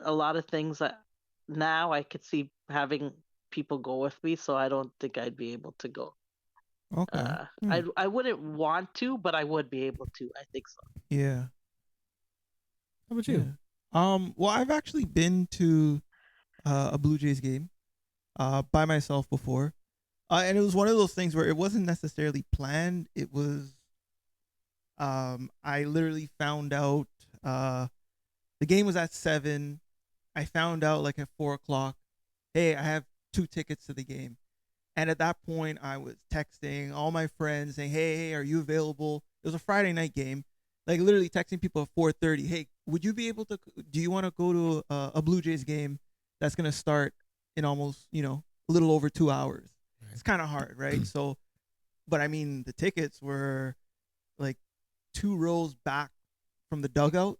a lot of things that now I could see having people go with me, so I don't think I'd be able to go. Okay. I wouldn't want to, but I would be able to. I think so. Yeah. How about you? Well, I've actually been to a Blue Jays game by myself before. And it was one of those things where it wasn't necessarily planned. It was I literally found out the game was at 7. I found out like at 4 o'clock, hey, I have 2 tickets to the game. And at that point, I was texting all my friends saying, hey, are you available? It was a Friday night game. Like literally texting people at 4:30. Hey, would you be able to? Do you want to go to a Blue Jays game that's gonna start in almost a little over 2 hours? It's kind of hard, right? So, but I mean, the tickets were like 2 rows back from the dugout.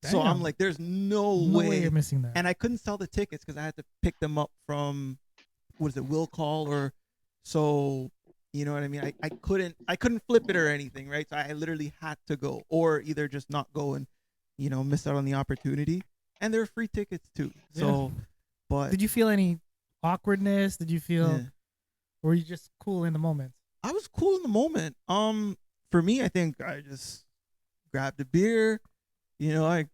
So I'm Damn. like, there's No way you're missing that. and I couldn't sell the tickets because I had to pick them up from what is it, Will Call or so you know what I mean? I couldn't flip it or anything, right? So I literally had to go or either just not go and miss out on the opportunity. And they're free tickets too. So but Did you feel any awkwardness? Did you feel, yeah. or were you just cool in the moment? I was cool in the moment. For me, I think I just grabbed a beer. I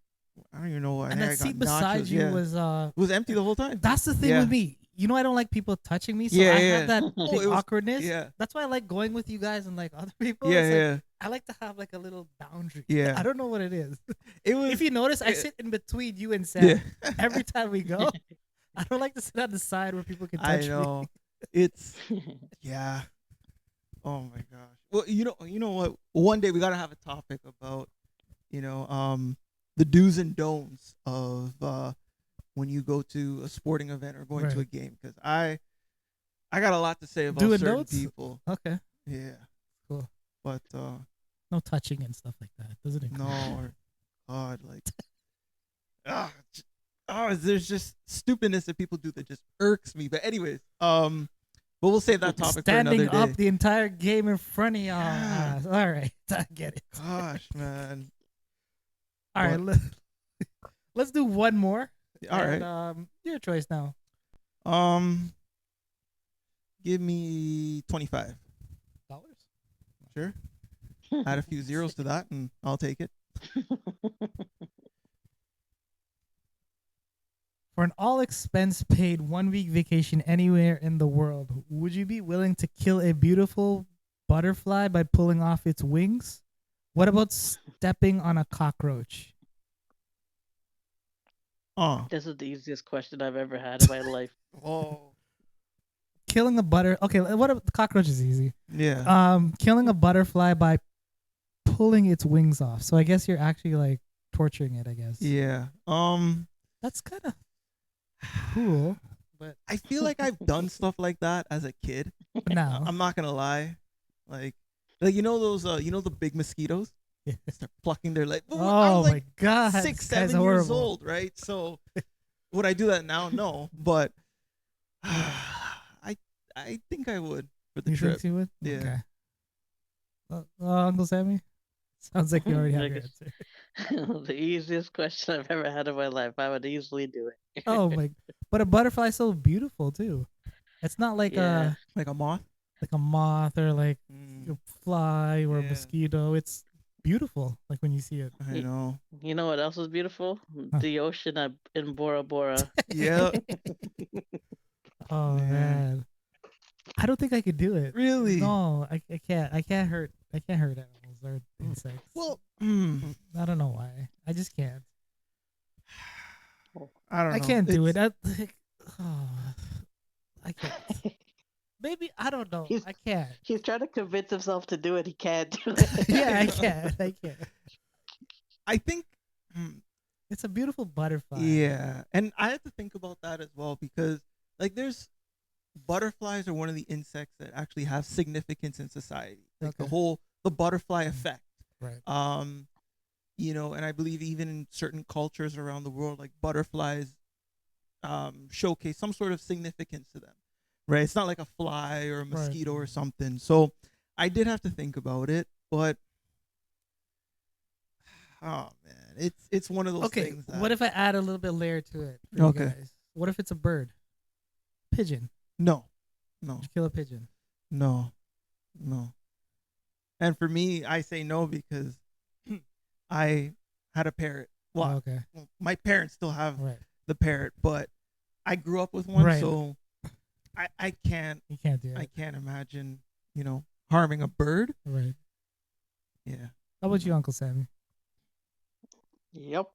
don't even know why. And I that got seat beside nachos, you yeah. was It was empty the whole time. That's the thing Yeah. with me. I don't like people touching me, so Yeah, I yeah. have that Oh, big it was- awkwardness. Yeah. That's why I like going with you guys and like other people. Yeah, It's like, yeah. I like to have like a little boundary. Yeah. I don't know what it is. It was If you notice, I yeah. sit in between you and Sam Yeah. every time we go. I don't like to sit on the side where people can touch I know. It's yeah. Oh my gosh. Well, you know what? One day we gotta have a topic about, the do's and don'ts of when you go to a sporting event or going to a Right. game. Because I got a lot to say about Do and certain don'ts? people. me. Okay, Yeah. cool. But No touching and stuff like that. Doesn't include. no, or God, like, there's just stupidness that people do that just irks me. But anyways, but we'll save that topic Standing for another up day. the entire game in front of y'all. Yeah. All right, I get it. Gosh, man. All right, let's do one more. All and, right. Your choice now. Give me $25. Dollars. Sure. Add a few zeros to that, and I'll take it. For an all expense paid 1 week vacation anywhere in the world, would you be willing to kill a beautiful butterfly by pulling off its wings? What about stepping on a cockroach? Oh. This is the easiest question I've ever had in my life. Oh. Killing a butter. Okay, what if the cockroach is easy? Yeah. Killing a butterfly by pulling its wings off. So I guess you're actually like torturing it. I guess. Yeah. That's kind of cool, but I feel like I've done stuff like that as a kid. now I'm not gonna lie. Like those the big mosquitoes. Yeah. Start plucking their leg. But I Oh was my god, 6, this guy's 7 years horrible. old, right? So would I do that now? No, but I think I would for the You trip. think you would? Yeah. Okay. Uncle Sammy? Sounds like you already have your Like answer. The easiest question I've ever had in my life. I would easily do it. Oh my! But a butterfly's so beautiful too. It's not like Yeah. Like a moth. a moth or like a fly or a Yeah. mosquito. It's beautiful. Like when you see it. I know. You know what else is beautiful? Huh. The ocean in Bora Bora. Yeah. Oh Man. man. I don't think I could do it. Really? No, I can't. I can't hurt animals or insects. Well, I don't know why. I just can't. I don't know. I can't do it. It's- I can't. Maybe I don't know. He's- I can't. He's trying to convince himself to do it. He can't do it. Yeah, I can't. I can't. I think. It's a beautiful butterfly. Yeah, and I had to think about that as well because, like, there's butterflies are one of the insects that actually have significance in society. Like Okay. the butterfly effect. Right. And I believe even in certain cultures around the world, like butterflies, showcase some sort of significance to them. Right. It's not like a fly or a Right. mosquito or something. So I did have to think about it, but oh man, it's one of those Okay. things. That, What if I add a little bit layer to it? For you Okay. guys? What if it's a bird? Pigeon. No. Would you kill a pigeon? No. And for me, I say no because I had a parrot. Well, Oh, okay. my parents still have Right. the parrot, but I grew up with one, Right. so I can't You can't do it. I can't imagine, harming a bird. Right. Yeah. How about you, Uncle Sammy? Yep.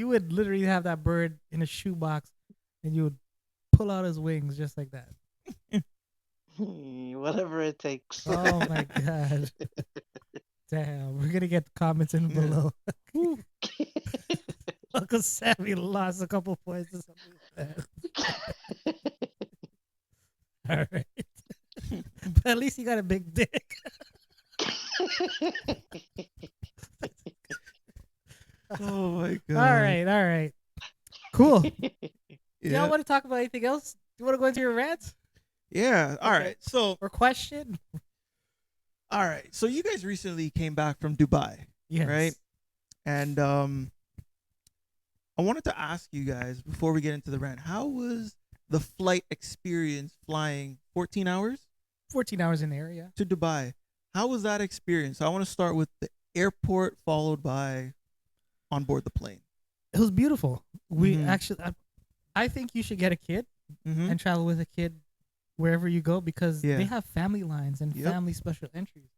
you would literally have that bird in a shoebox, and you would pull out his wings just like that. Whatever it takes. Oh my god! Damn, we're gonna get comments in Yeah. below. Uncle Sammy lost a couple points to something. All right, but at least he got a big dick. Oh my god. All right, cool. Yeah. Y'all want to talk about anything else? You want to go into your rant Yeah. All Okay. right. So, or question? all right. So you guys recently came back from Dubai, Yes. right? And I wanted to ask you guys before we get into the rant, how was the flight experience flying 14 hours 14 hours in the area. to Dubai? How was that experience? I want to start with the airport, followed by on board the plane. It was beautiful. We Mhm. actually, I think you should get a kid Mm-hmm. and travel with a kid wherever you go because Yeah. they have family lines and Yep. family special entries.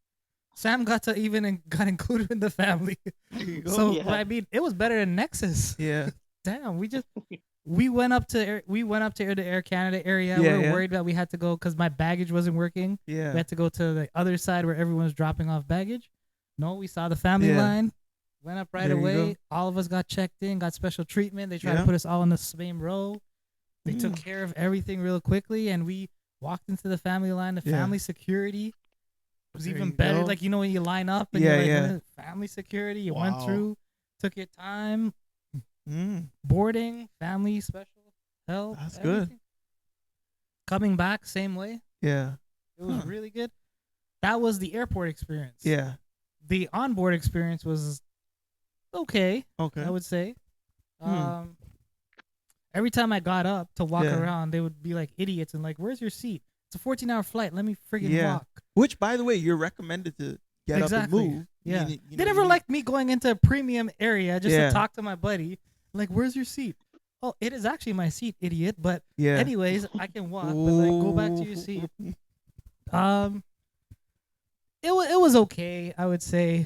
Sam got to got included in the family. There you go. So Yeah. I mean, it was better than Nexus. Yeah. Damn, we went up to the Air Canada area. Yeah, we were yeah. worried that we had to go because my baggage wasn't working. Yeah. We had to go to the other side where everyone was dropping off baggage. No, we saw the family Yeah. line. Went up right There you away. go. All of us got checked in, got special treatment. They tried Yeah. to put us all in the same row. They took Mm. care of everything real quickly, and we walked into the family line. The Yeah. family security was There even you better. go. Like, you know, when you line up and Yeah, you're like, yeah. family security, you went Wow. through, took your time, Mm. boarding, family special help. That's good. everything. Coming back, same way. Yeah. It was Huh. really good. That was the airport experience. Yeah. The onboard experience was okay, Okay. I would say. Hmm. Every time I got up to walk Yeah. around, they would be like idiots and like, "Where's your seat? It's a 14-hour flight. Let me friggin' Yeah. walk." Which, by the way, you're recommended to get Exactly. up and move. Yeah. You They know, never you need- liked me going into a premium area just Yeah. to talk to my buddy. Like, "Where's your seat?" "Oh, it is actually my seat, idiot. But Yeah. anyways, I can walk. But like, go back to your seat." It was okay, I would say.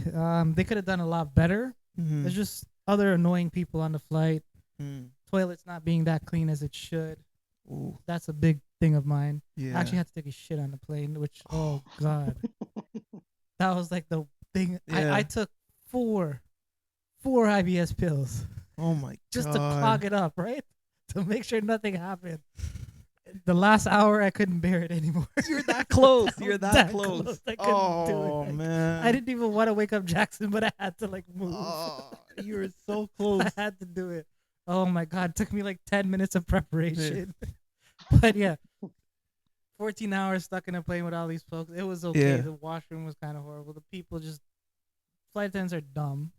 They could have done a lot better. Mhm. There's just other annoying people on the flight. Mm. Toilets not being that clean as it should. Ooh. That's a big thing of mine. Yeah. I actually had to take a shit on the plane, which oh god, that was like the thing. Yeah. I took four IBS pills Oh my just god. to clog it up, right? To make sure nothing happened. The last hour, I couldn't bear it anymore. You're that close. I You're was that close. I couldn't do Oh it. man. I didn't even want to wake up Jackson, but I had to like move. Oh, you were so close. I had to do it. Oh my god, it took me like 10 minutes of preparation. But yeah, 14 hours stuck in a plane with all these folks. It was okay. Yeah. The washroom was kind of horrible. The people just, flight attendants are dumb.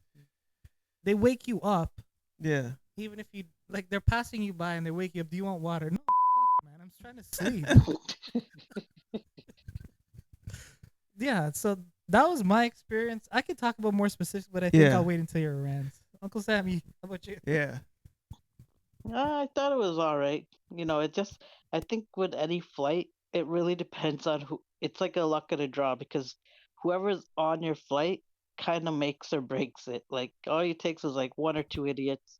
They wake you up Yeah. even if you like. They're passing you by and they wake you up. Do you want water? No, fuck, man. I'm just trying to sleep. Yeah. So that was my experience. I could talk about more specifics, but I think Yeah. I'll wait until your rant. Uncle Sammy, how about you? Yeah. I thought it was all right. I think with any flight, it really depends on who. It's like a luck of the draw because whoever's on your flight kind of makes or breaks it. Like all it takes is like one or two idiots.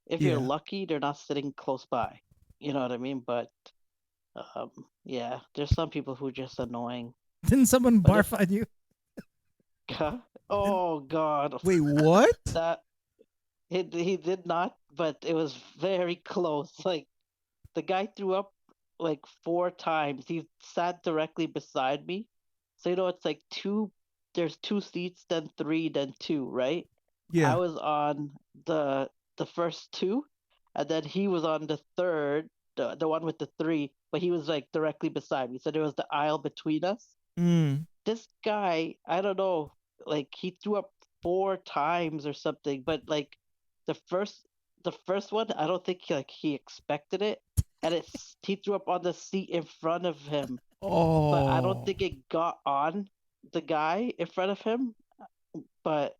If you're Yeah. lucky, they're not sitting close by. You know what I mean? But yeah, there's some people who are just annoying. Didn't someone But if- barf on you? Oh God, Wait, what? that he did not, but it was very close. Like the guy threw up like 4 times. He sat directly beside me, so it's like two. There's 2 seats, then 3, then 2, right? I Yeah. was on the first 2, and then he was on the third, the one with the 3, but he was like directly beside me. So there was the aisle between us. Mm. This guy, I don't know, like he threw up 4 times or something, but like the first one, I don't think he expected it, and he threw up on the seat in front of him, Oh. but I don't think it got on the guy in front of him, but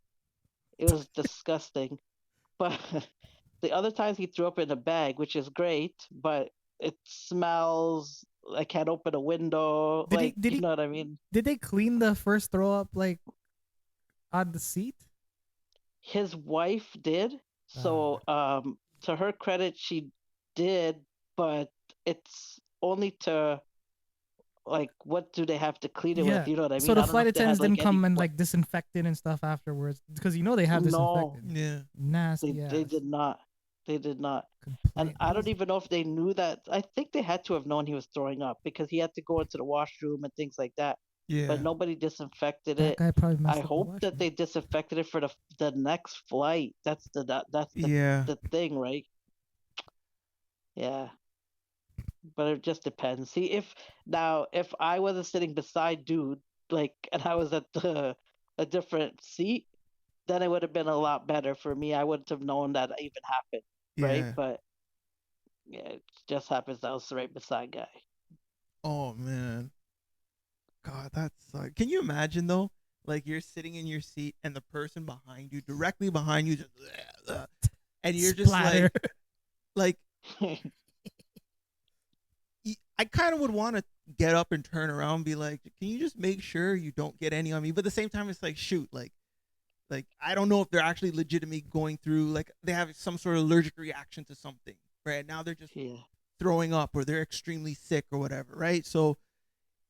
it was disgusting. But the other times he threw up in a bag, which is great, but it smells. I can't open a window. Did he You know what I mean? Did they clean the first throw up like on the seat? His wife did. So, to her credit, she did, but it's only to like what do they have to clean it with? Yeah. You know what I So mean? the I don't know flight if they attendants had like didn't any. come and like disinfect it and stuff afterwards because they have No, disinfectant. Yeah. Nasty they ass. did not. They did not. And Complaint. I don't even know if they knew that. I think they had to have known he was throwing up because he had to go into the washroom and things like that. But Yeah. nobody disinfected That it. guy probably I messed up the hope that washroom. they disinfected it for the next flight. That's Yeah. the thing, right? Yeah. But it just depends. See, if I wasn't sitting beside dude, like, and I was at a different seat, then it would have been a lot better for me. I wouldn't have known that even happened, right? Yeah. But yeah, it just happens I was the right beside guy. Oh man. God, that's like. Can you imagine though? Like you're sitting in your seat and the person behind you, directly behind you, just and you're just Splatter. like I kind of would want to get up and turn around and be like, can you just make sure you don't get any on me? But at the same time, it's like, shoot, like I don't know if they're actually legitimately going through, like they have some sort of allergic reaction to something, right? Now they're just Yeah. throwing up or they're extremely sick or whatever, right? So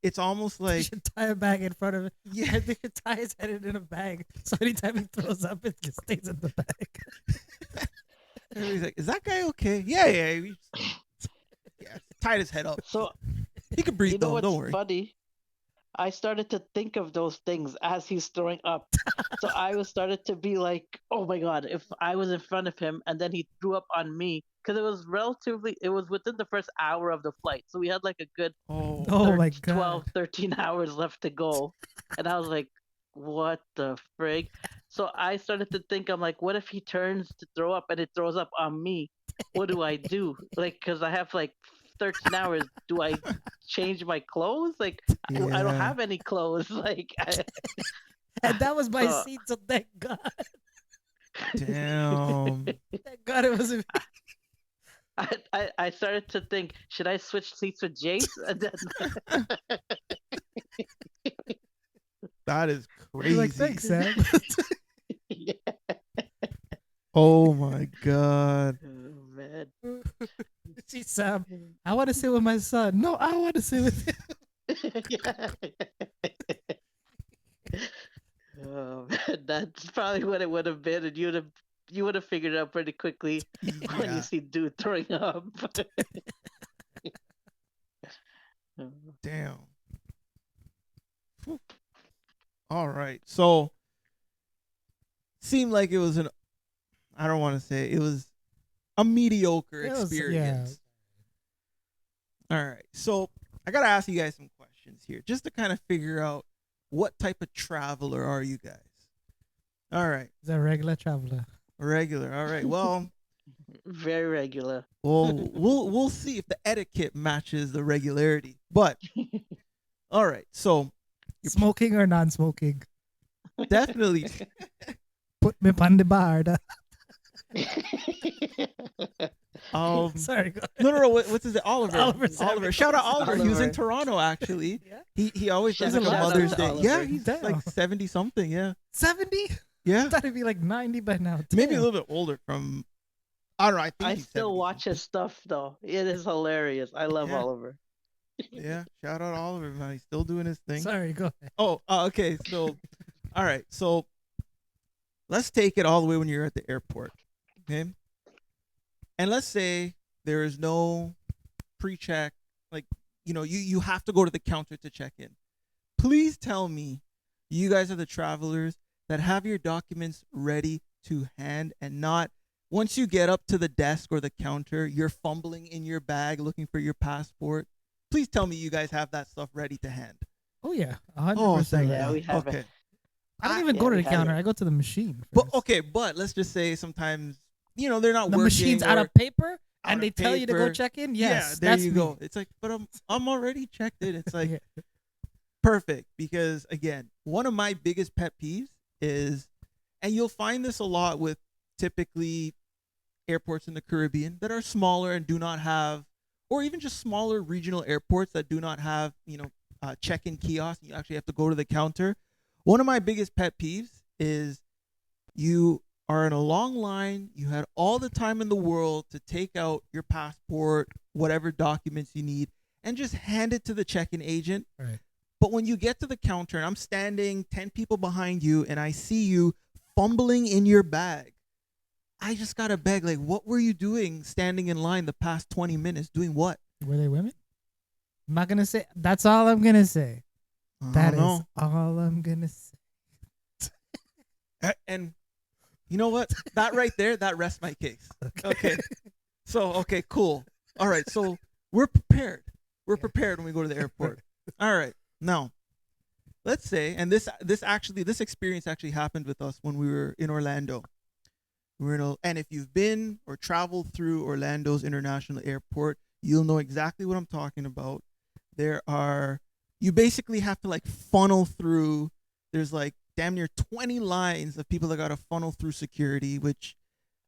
it's almost You like, should tie a bag in front of it. yeah, I think you tie his head in a bag. So anytime he throws up, it just stays in the bag. everybody's like, is that guy okay? Yeah, yeah, yeah. Tied his head up. So He could breathe you know though. what's Don't worry. funny? I started to think of those things as he's throwing up. So I was started to be like, oh my god, if I was in front of him and then he threw up on me, because it was within the first hour of the flight. So we had like a good Oh, Oh my god. 12, 13 hours left to go. And I was like, what the frig? So I started to think, I'm like, what if he turns to throw up and it throws up on me? What do I do? Like, because I have like 13 hours. Do I change my clothes? Like, I don't yeah. have any clothes. Like, And that was my so seat, so thank God. Damn. Thank God it wasn't. I started to think, should I switch seats with Jace? And then That is You're like, crazy. thanks, Sam. yeah. Oh my god. Oh, man. See, Sam, I want to sit with my son. No, I want to sit with him. Yeah. Oh man, that's probably what it would have been, and you would have figured it out pretty quickly when Yeah. you see dude throwing up. Damn. Whew. All right. So seemed like it was I don't want to say it was a mediocre It was- experience. All right. So I got to ask you guys some questions here just to kind of figure out what type of traveler are you guys? All right. He's a regular traveler. Regular. All right. Well, Very regular. we'll see if the etiquette matches the regularity. But all right. So you're Smoking or non-smoking? definitely Put me on the bar. Sorry. Go no, what's his name? Oliver. Oliver Sammy. Oliver. Shout out Oliver. He was in Oliver. Toronto actually. Yeah. He always does Shout like a out Mother's to Day. Oliver. Yeah, he's Damn. like 70 something. Yeah. 70? Yeah. Thought he'd be like 90 by now. Maybe a Damn. little bit older from I don't know. I think I he's still 70 watch his stuff though. It is hilarious. I love Yeah. Oliver. Yeah. Shout out Oliver, man. He's still doing his thing. Sorry, go ahead. Oh, okay. So, all right. So, let's take it all the way when you're at the airport. Okay. And let's say there is no pre-check. Like, you have to go to the counter to check in. Please tell me you guys are the travelers that have your documents ready to hand and not once you get up to the desk or the counter, you're fumbling in your bag looking for your passport. Please tell me you guys have that stuff ready to hand. Oh, yeah. Oh, 100%. thank Yeah, God. we have okay. it. I don't even Yeah, go to we the have counter. it. I go to the machine. But first. okay, but let's just say sometimes they're not The working. machine's out or of paper out and of they tell you to go paper. check in. Yeah, Yes, there that's you me. go. It's like, but I'm already checked in. It's like Yeah. perfect because again, one of my biggest pet peeves is, and you'll find this a lot with typically airports in the Caribbean that are smaller and do not have, or even just smaller regional airports that do not have, check-in kiosks. You actually have to go to the counter. One of my biggest pet peeves is you are in a long line. You had all the time in the world to take out your passport, whatever documents you need, and just hand it to the check-in agent. Right. But when you get to the counter and I'm standing 10 people behind you and I see you fumbling in your bag, I just got to beg, like, what were you doing standing in line the past 20 minutes? Doing what? Were they women? I'm not going to say. That's all I'm going to say. That is all I'm going to say. And you know what? That right there, that rests my case. Okay. So, okay, cool. All right. So we're prepared. We're prepared when we go to the airport. All right. Now, let's say, and this experience actually happened with us when we were in Orlando. And if you've been or traveled through Orlando's International Airport, you'll know exactly what I'm talking about. You basically have to like funnel through. There's like damn near 20 lines of people that got to funnel through security, which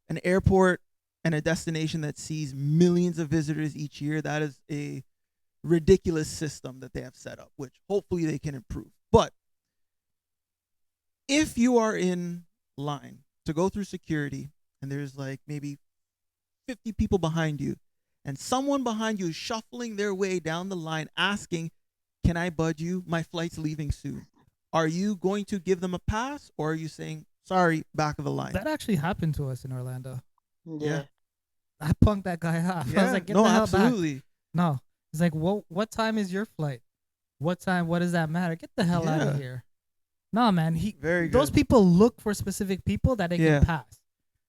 an airport and a destination that sees millions of visitors each year, that is a ridiculous system that they have set up, which hopefully they can improve. But if you are in line to go through security and there's like maybe 50 people behind you and someone behind you is shuffling their way down the line asking, can I budge you? My flight's leaving soon. Are you going to give them a pass or are you saying, sorry, back of the line? That actually happened to us in Orlando. Yeah. I punked that guy off. Yeah. I was like, get the hell absolutely. back. No. It's like, what time is your flight? What time? What does that matter? Get the hell out of here. No, man. Very good. Those people look for specific people that they can pass.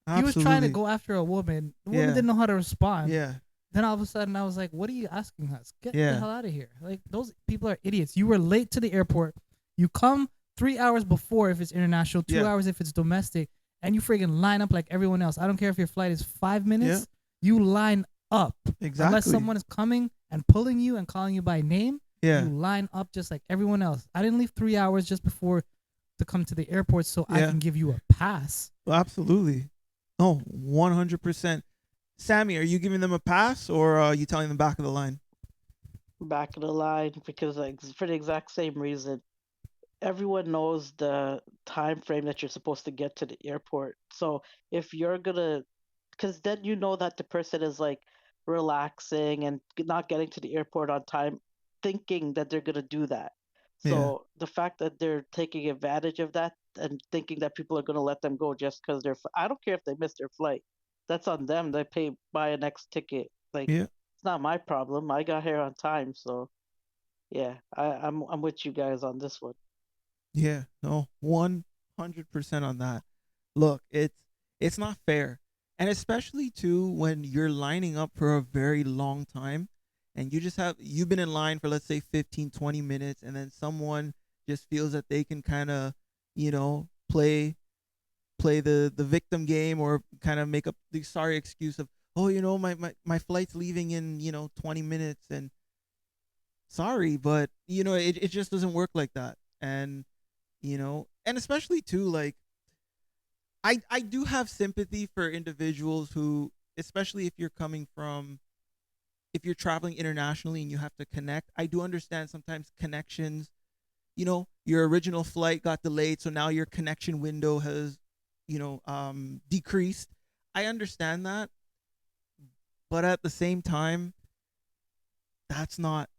Absolutely. He was trying to go after a woman. The woman didn't know how to respond. Yeah. Then all of a sudden, I was like, what are you asking us? Get the hell out of here. Like, those people are idiots. You were late to the airport. You come 3 hours before if it's international, 2 hours if it's domestic, and you friggin' line up like everyone else. I don't care if your flight is 5 minutes. You line up. Exactly. Unless someone is coming and pulling you and calling you by name, you line up just like everyone else. I didn't leave 3 hours just before to come to the airport so I can give you a pass. Well, absolutely. Oh, 100%. Sammy, are you giving them a pass or are you telling them back of the line? Back of the line, because like, for the exact same reason. Everyone knows the time frame that you're supposed to get to the airport. So if you're gonna, because then you know that the person is like relaxing and not getting to the airport on time, thinking that they're gonna do that. So the fact that they're taking advantage of that and thinking that people are gonna let them go just because I don't care if they miss their flight. That's on them. They buy a next ticket. Like it's not my problem. I got here on time, so yeah, I'm with you guys on this one. Yeah, no, 100% on that. Look, it's not fair. And especially too when you're lining up for a very long time and you've been in line for let's say 15, 20 minutes and then someone just feels that they can kind of, play the victim game or kind of make up the sorry excuse of, oh, my flight's leaving in, 20 minutes and sorry, but it just doesn't work like that. And and especially too, like, I do have sympathy for individuals who, especially if you're traveling internationally and you have to connect. I do understand sometimes connections, your original flight got delayed, so now your connection window has, decreased. I understand that. But at the same time, that's not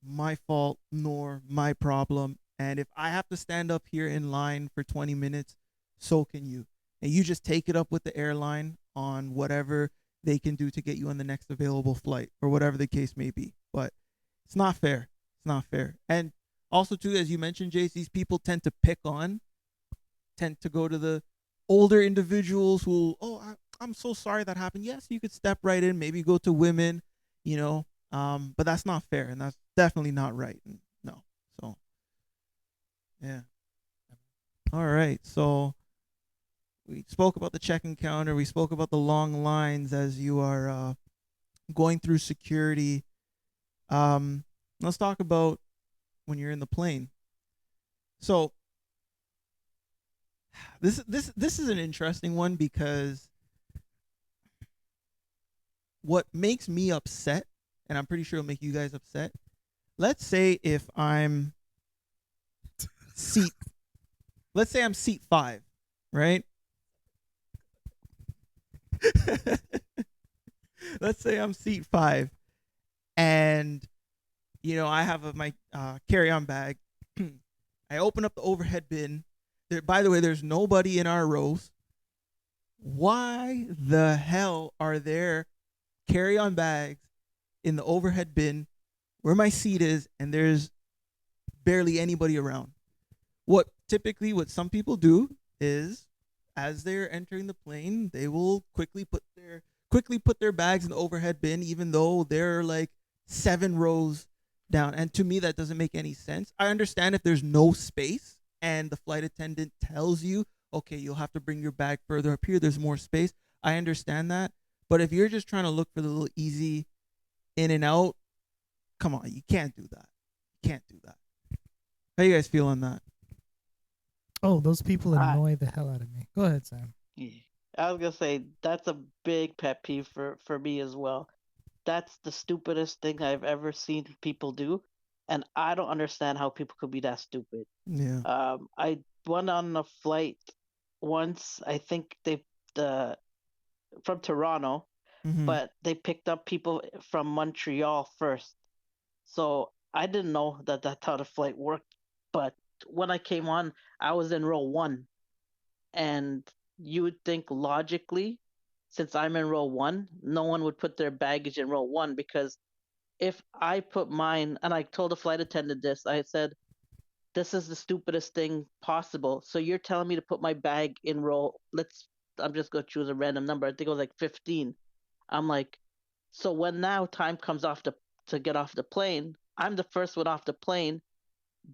my fault nor my problem. And if I have to stand up here in line for 20 minutes, so can you. And you just take it up with the airline on whatever they can do to get you on the next available flight or whatever the case may be. But it's not fair. It's not fair. And also, too, as you mentioned, Jace, these people tend to go to the older individuals who, I'm so sorry that happened. Yes, you could step right in, maybe go to women, but that's not fair. And that's definitely not right. No. So. Yeah. All right. So we spoke about the check-in counter. We spoke about the long lines as you are going through security. Let's talk about when you're in the plane. So this is an interesting one because what makes me upset, and I'm pretty sure it'll make you guys upset. Let's say if I'm let's say I'm seat 5, right? let's say I'm seat 5, and I have my carry-on bag. I open up the overhead bin. There, by the way, there's nobody in our rows. Why the hell are there carry-on bags in the overhead bin where my seat is, and there's barely anybody around? What some people do is, as they're entering the plane, they will quickly put their bags in the overhead bin, even though they're like 7 rows down. And to me, that doesn't make any sense. I understand if there's no space and the flight attendant tells you, okay, you'll have to bring your bag further up here, there's more space. I understand that. But if you're just trying to look for the little easy in and out, come on, you can't do that. You can't do that. How you guys feel on that? Oh, those people annoy the hell out of me. Go ahead, Sam. Yeah. I was gonna say that's a big pet peeve for me as well. That's the stupidest thing I've ever seen people do, and I don't understand how people could be that stupid. Yeah. I went on a flight once. I think the from Toronto, Mm-hmm. but they picked up people from Montreal first. So I didn't know that that's how the flight worked. But when I came on, I was in row 1, and you would think logically, since I'm in row 1, no one would put their baggage in row 1, because if I put mine, and I told the flight attendant this, I said, this is the stupidest thing possible. So you're telling me to put my bag in row, I'm just going to choose a random number. I think it was like 15. I'm like, so when now time comes to get off the plane, I'm the first one off the plane,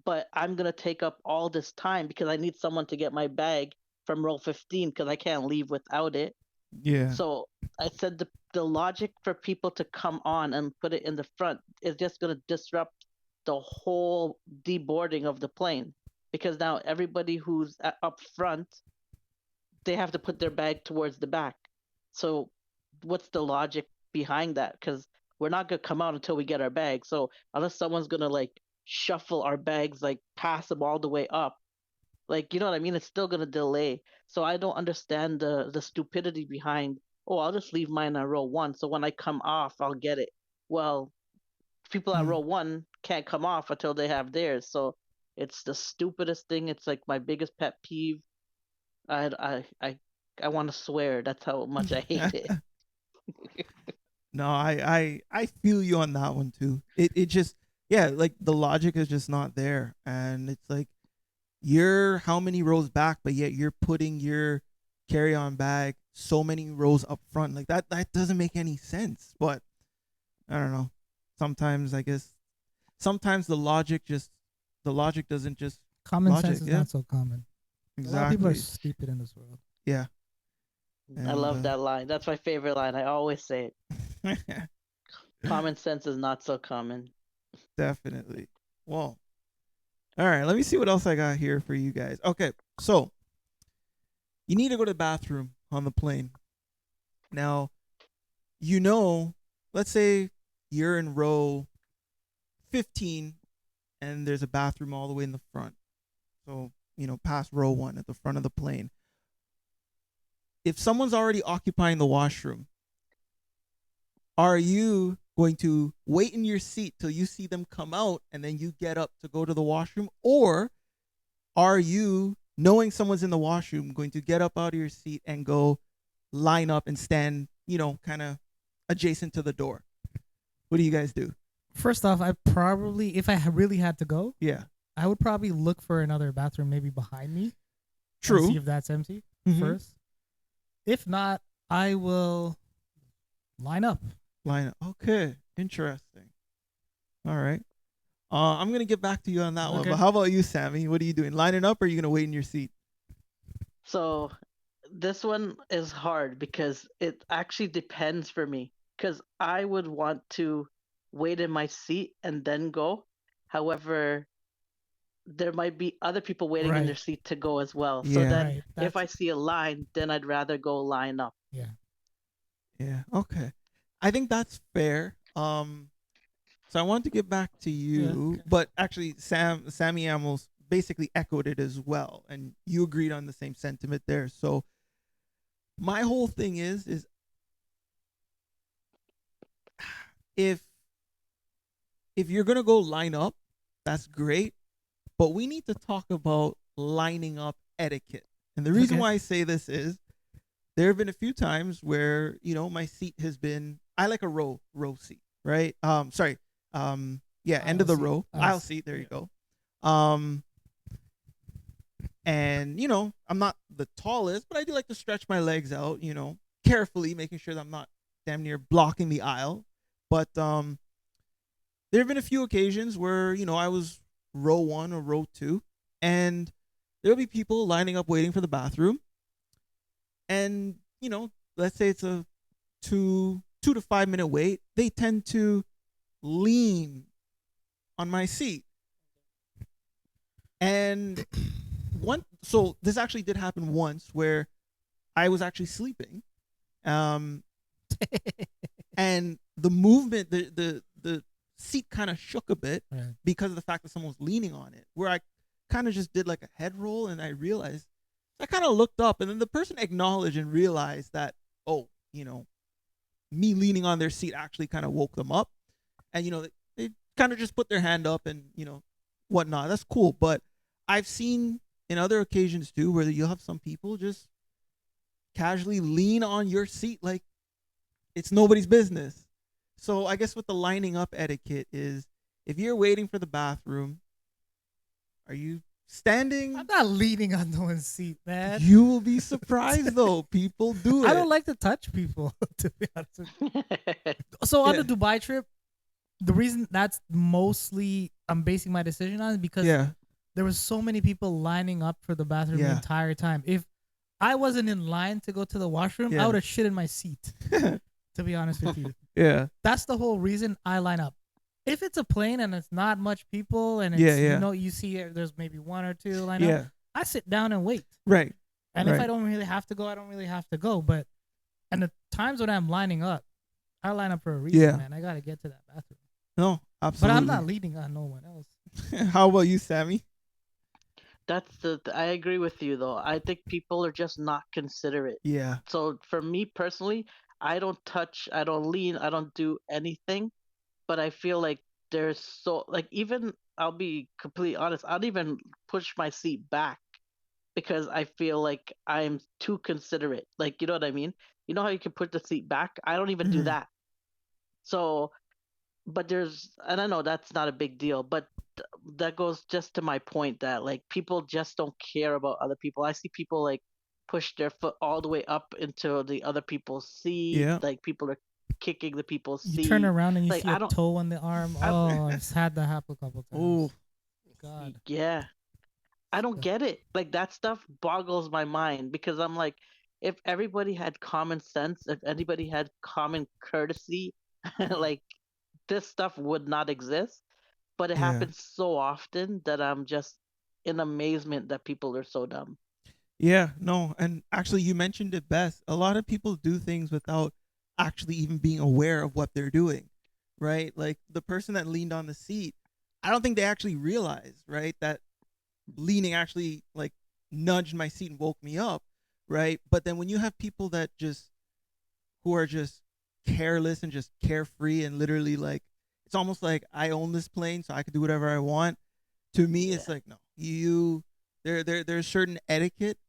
but I'm going to take up all this time because I need someone to get my bag from row 15 because I can't leave without it. Yeah. So I said the logic for people to come on and put it in the front is just going to disrupt the whole deboarding of the plane, because now everybody who's up front, they have to put their bag towards the back. So what's the logic behind that? Because we're not going to come out until we get our bag. So unless someone's going to like shuffle our bags, like pass them all the way up, like, you know what I mean? It's still going to delay. So I don't understand the stupidity behind, oh, I'll just leave mine on row 1. So when I come off, I'll get it. Well, people at row 1 can't come off until they have theirs. So it's the stupidest thing. It's like my biggest pet peeve. I want to swear. That's how much I hate it. No, I feel you on that one too. It just, yeah, like the logic is just not there, and it's like you're how many rows back, but yet you're putting your carry-on bag so many rows up front. Like that doesn't make any sense. But I don't know. Sometimes the logic doesn't just Common sense is not so common. exactly. A lot of people are stupid in this world. Yeah. I love that line. That's my favorite line. I always say it. Common sense is not so common. Definitely. Well, all right. Let me see what else I got here for you guys. Okay, so you need to go to the bathroom on the plane. Now, let's say you're in row 15 and there's a bathroom all the way in the front. So, past row 1 at the front of the plane. If someone's already occupying the washroom, are you going to wait in your seat till you see them come out and then you get up to go to the washroom? Or are you, knowing someone's in the washroom, going to get up out of your seat and go line up and stand, kind of adjacent to the door? What do you guys do? First off, I probably, if I really had to go, Yeah. I would probably look for another bathroom maybe behind me. True. See if that's empty first. If not, I will line up. Okay. Interesting. All right. I'm going to get back to you on that one. Okay. But how about you, Sammy? What are you doing? Lining up, or are you going to wait in your seat? So this one is hard because it actually depends for me. Because I would want to wait in my seat and then go. However, there might be other people waiting in their seat to go as well. So Yeah. then if I see a line, then I'd rather go line up. Yeah. Yeah. Okay. I think that's fair. So I want to get back to you, but actually, Sammy almost basically echoed it as well, and you agreed on the same sentiment there. So my whole thing is if you're gonna go line up, that's great. But we need to talk about lining up etiquette. And the reason Okay. why I say this is there have been a few times where, my seat has been, I like a row seat, right? Sorry. Yeah, end of I'll the see. row. Aisle seat, there you go. And I'm not the tallest, but I do like to stretch my legs out, carefully, making sure that I'm not damn near blocking the aisle. But there have been a few occasions where, I was row 1 or row 2, and there'll be people lining up waiting for the bathroom. And, let's say it's a 2 to 5 minute wait. They tend to lean on my seat. And so this actually did happen once where I was actually sleeping. And the movement, the seat kind of shook a bit Right. because of the fact that someone was leaning on it, where I kind of just did like a head roll, and I realized, I kind of looked up, and then the person acknowledged and realized that, oh, me leaning on their seat actually kind of woke them up. And, they kind of just put their hand up and, whatnot. That's cool. But I've seen in other occasions too where you'll have some people just casually lean on your seat like it's nobody's business. So I guess what the lining up etiquette is, if you're waiting for the bathroom, are you standing? I'm not leaning on no one's seat, man. You will be surprised though. People do it. I don't like to touch people, to be honest with you. So on Yeah. the Dubai trip, the reason that's mostly I'm basing my decision on is because Yeah. there was so many people lining up for the bathroom the Yeah. entire time. If I wasn't in line to go to the washroom, Yeah. I would have shit in my seat, to be honest with you. Yeah. That's the whole reason I line up. If it's a plane and it's not much people and it's, Yeah. you see there's maybe one or two line up, Yeah. I sit down and wait. Right. And if Right. I don't really have to go, I don't really have to go. But and the times when I'm lining up, I line up for a reason, Yeah. man. I gotta get to that bathroom. No, absolutely. But I'm not leading on no one else. How about you, Sammy? That's I agree with you though. I think people are just not considerate. Yeah. So for me personally, I don't touch, I don't lean, I don't do anything. But I feel like there's so like even I'll be completely honest, I'll even push my seat back because I feel like I'm too considerate. Like you know what I mean? You know how you can put the seat back? I don't even do Mhm. that. So but and I know that's not a big deal, but that goes just to my point that like people just don't care about other people. I see people like push their foot all the way up into the other people's seat, Yeah. like people are kicking the people's You turn seat. around and you Like see a toe on the arm. I Oh, I've had that happen a couple Oh. times. God. yeah, I don't get it. Like that stuff boggles my mind because I'm like, if everybody had common sense, if anybody had common courtesy, like this stuff would not exist. But it Yeah. happens so often that I'm just in amazement that people are so dumb. Yeah. No. And actually, you mentioned it best. A lot of people do things without actually even being aware of what they're doing, right? Like the person that leaned on the seat, I don't think they actually realized, right, that leaning actually like nudged my seat and woke me up, right? But then when you have people that just who are just careless and just carefree and literally like it's almost like I own this plane so I can do whatever I want. To me, it's Yeah. like no, there's certain etiquette.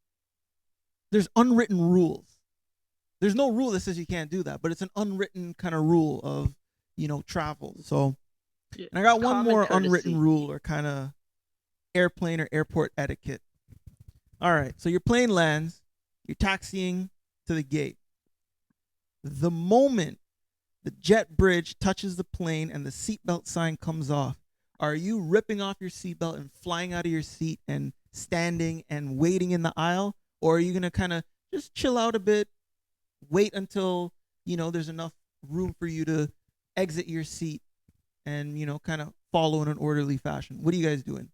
There's unwritten rules. There's no rule that says you can't do that, but it's an unwritten kind of rule of travel. So, Yeah. and I got one Common more courtesy. unwritten rule or kind of airplane or airport etiquette. All right, so your plane lands, you're taxiing to the gate. The moment the jet bridge touches the plane and the seatbelt sign comes off, are you ripping off your seatbelt and flying out of your seat and standing and waiting in the aisle? Or are you going to kind of just chill out a bit, wait until, there's enough room for you to exit your seat and, kind of follow in an orderly fashion? What are you guys doing?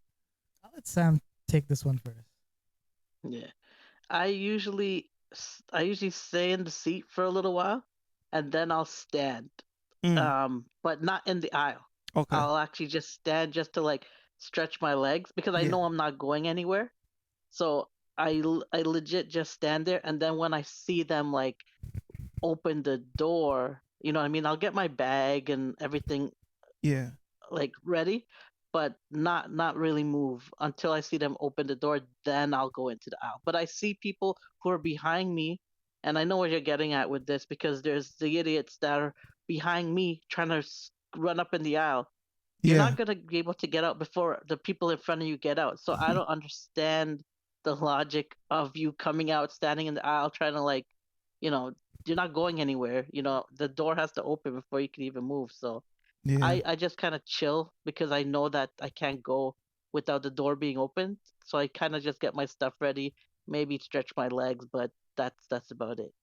I'll let Sam take this one first. Yeah. I usually stay in the seat for a little while and then I'll stand. Mm, But not in the aisle. okay. I'll actually just stand just to like stretch my legs because I Yeah. know I'm not going anywhere. So I legit just stand there and then when I see them like open the door You know what I mean? I'll get my bag and everything Yeah. like ready, but not really move until I see them open the door. Then I'll go into the aisle. But I see people who are behind me, and I know what you're getting at with this because there's the idiots that are behind me trying to run up in the aisle. You're Yeah. not gonna be able to get out before the people in front of you get out. So I don't understand the logic of you coming out, standing in the aisle, trying to like, you know, you're not going anywhere. You know, the door has to open before you can even move. So Yeah. I just kind of chill because I know that I can't go without the door being open. So I kind of just get my stuff ready, maybe stretch my legs, but that's about it.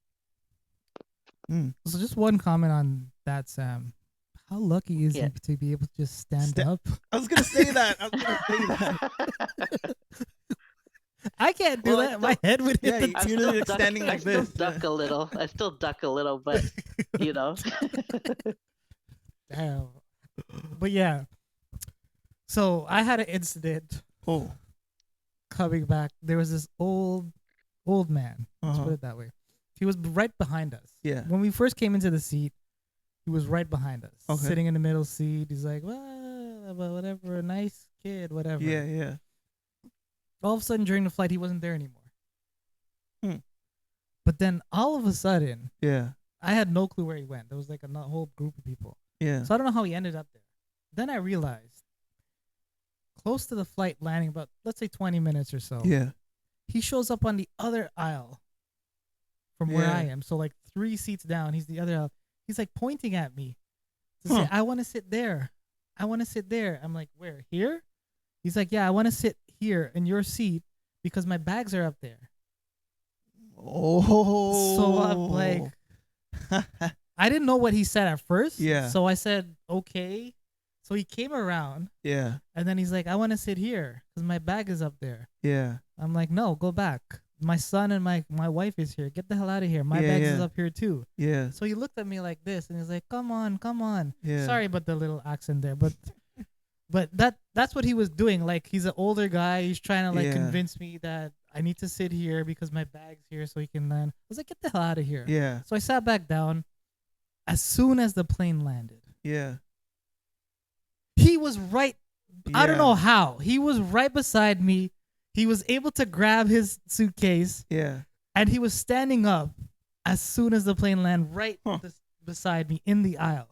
Mm. So just one comment on that, Sam. How lucky is Yeah. he to be able to just stand up? I was gonna say that. I was gonna say that. I can't do Well, I that. My head would hit Yeah, the you- I You're still literally duck, standing I like still this, duck yeah. a little. I still duck a little, but you know. Damn. But yeah. So I had an incident Oh. coming back. There was this old man. Let's put it that way. He was right behind us. Yeah. When we first came into the seat, he was right behind us, Okay. sitting in the middle seat. He's like, well, whatever, nice kid, whatever. Yeah, yeah. All of a sudden, during the flight, he wasn't there anymore. Hmm. But then, all of a sudden, Yeah. I had no clue where he went. There was like a whole group of people. Yeah. So I don't know how he ended up there. Then I realized, close to the flight landing, about, let's say 20 minutes or so, Yeah. he shows up on the other aisle from where I Yeah. am. So like 3 seats down, he's the other aisle. He's like pointing at me to Huh. say, I want to sit there. I want to sit there. I'm like, where? Here? He's like, yeah, I want to sit here in your seat because my bags are up there. Oh. So I'm like, I didn't know what he said at first. Yeah. So I said, okay. So he came around Yeah. and then he's like, I want to sit here because my bag is up there. Yeah. I'm like, no, go back. My son and my wife is here. Get the hell out of here. My Yeah, bag is yeah. up here too. Yeah. So he looked at me like this and he's like, come on, come on. Yeah. Sorry about the little accent there, but that's what he was doing. Like, he's an older guy. He's trying to like Yeah. convince me that I need to sit here because my bag's here so he can land. I was like, get the hell out of here. Yeah. So I sat back down. As soon as the plane landed, Yeah. he was right. I don't Yeah. know how. He was right beside me. He was able to grab his suitcase Yeah. and he was standing up as soon as the plane landed right beside me in the aisle.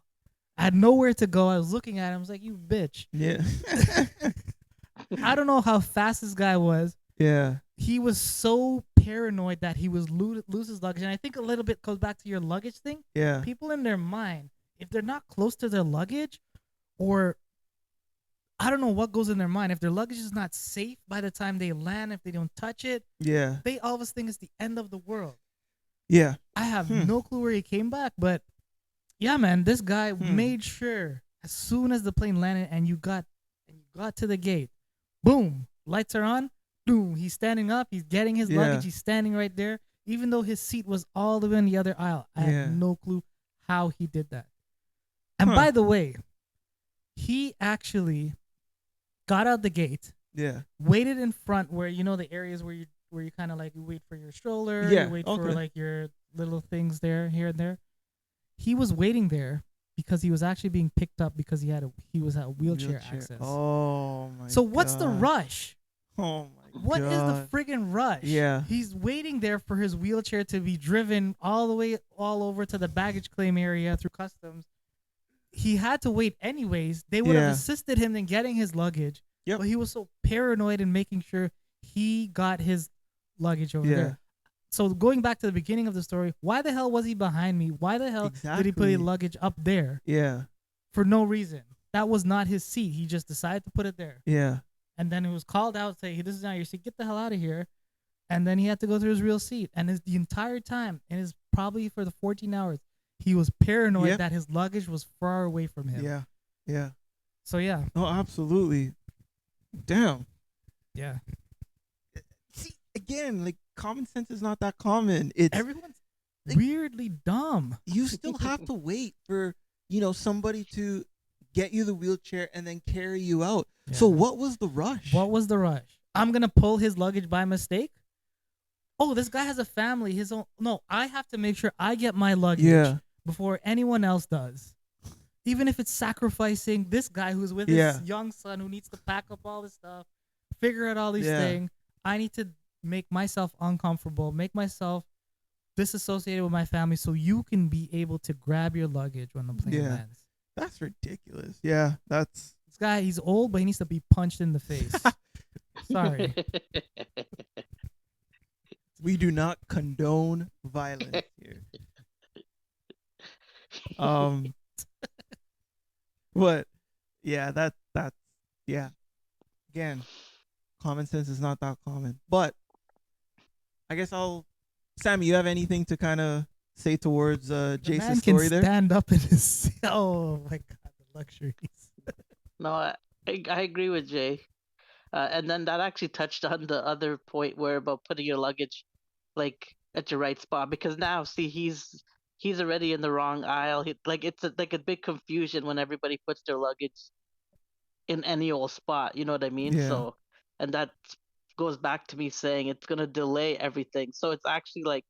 I had nowhere to go. I was looking at him. I was like, you bitch. Yeah. I don't know how fast this guy was. Yeah. He was so paranoid that he was lose his luggage. And I think a little bit goes back to your luggage thing. Yeah. People in their mind, if they're not close to their luggage, or I don't know what goes in their mind, if their luggage is not safe by the time they land, if they don't touch it, Yeah. they always think it's the end of the world. Yeah. I have no clue where he came back, but yeah, man, this guy Hmm. made sure as soon as the plane landed and you got to the gate, boom, lights are on, boom, he's standing up, he's getting his Yeah. luggage, he's standing right there, even though his seat was all the way on the other aisle. I Yeah. have no clue how he did that. And Huh. by the way, he actually got out the gate, Yeah. waited in front where you know the areas where you kind of like you wait for your stroller, Yeah, you wait okay. for like your little things there, here and there. He was waiting there because he was actually being picked up because he was at wheelchair access. Oh my. So what's the God. rush? Oh my. What is God. the friggin' rush? Yeah. He's waiting there for his wheelchair to be driven all the way all over to the baggage claim area through customs. He had to wait anyways. They would Yeah. have assisted him in getting his luggage. Yep. But he was so paranoid in making sure he got his luggage over Yeah. there. So going back to the beginning of the story, why the hell was he behind me? Why the hell did he put Exactly. his luggage up there Yeah. for no reason? That was not his seat. He just decided to put it there. Yeah. And then he was called out, say, hey, this is not your seat. Get the hell out of here. And then he had to go through his real seat. And the entire time, and it's probably for the 14 hours, he was paranoid Yep. that his luggage was far away from him. Yeah. Yeah. So, yeah. Oh, absolutely. Damn. Yeah. See, again, like common sense is not that common. It's Everyone's like- weirdly dumb. you still have to wait for, somebody to get you the wheelchair and then carry you out. So Yeah. what was the rush? What was the rush? I'm going to pull his luggage by mistake? Oh, this guy has a family. His own. No, I have to make sure I get my luggage Yeah. before anyone else does. Even if it's sacrificing this guy who's with Yeah. his young son who needs to pack up all this stuff, figure out all these Yeah. things. I need to make myself uncomfortable, make myself disassociated with my family so you can be able to grab your luggage when the plane Yeah. lands. That's ridiculous. Yeah, that's This guy, he's old, but he needs to be punched in the face. Sorry. we do not condone violence here. But yeah, that's yeah. Again, common sense is not that common. But I guess Sammy, you have anything to kind of say towards The Jace's man can story there? stand up in his. Oh my god, the luxuries. No, I agree with Jay. And then that actually touched on the other point where about putting your luggage like at your right spot, because now see he's already in the wrong aisle. It's like a big confusion when everybody puts their luggage in any old spot. You know what I mean? Yeah. So, and that goes back to me saying it's gonna delay everything. So it's actually like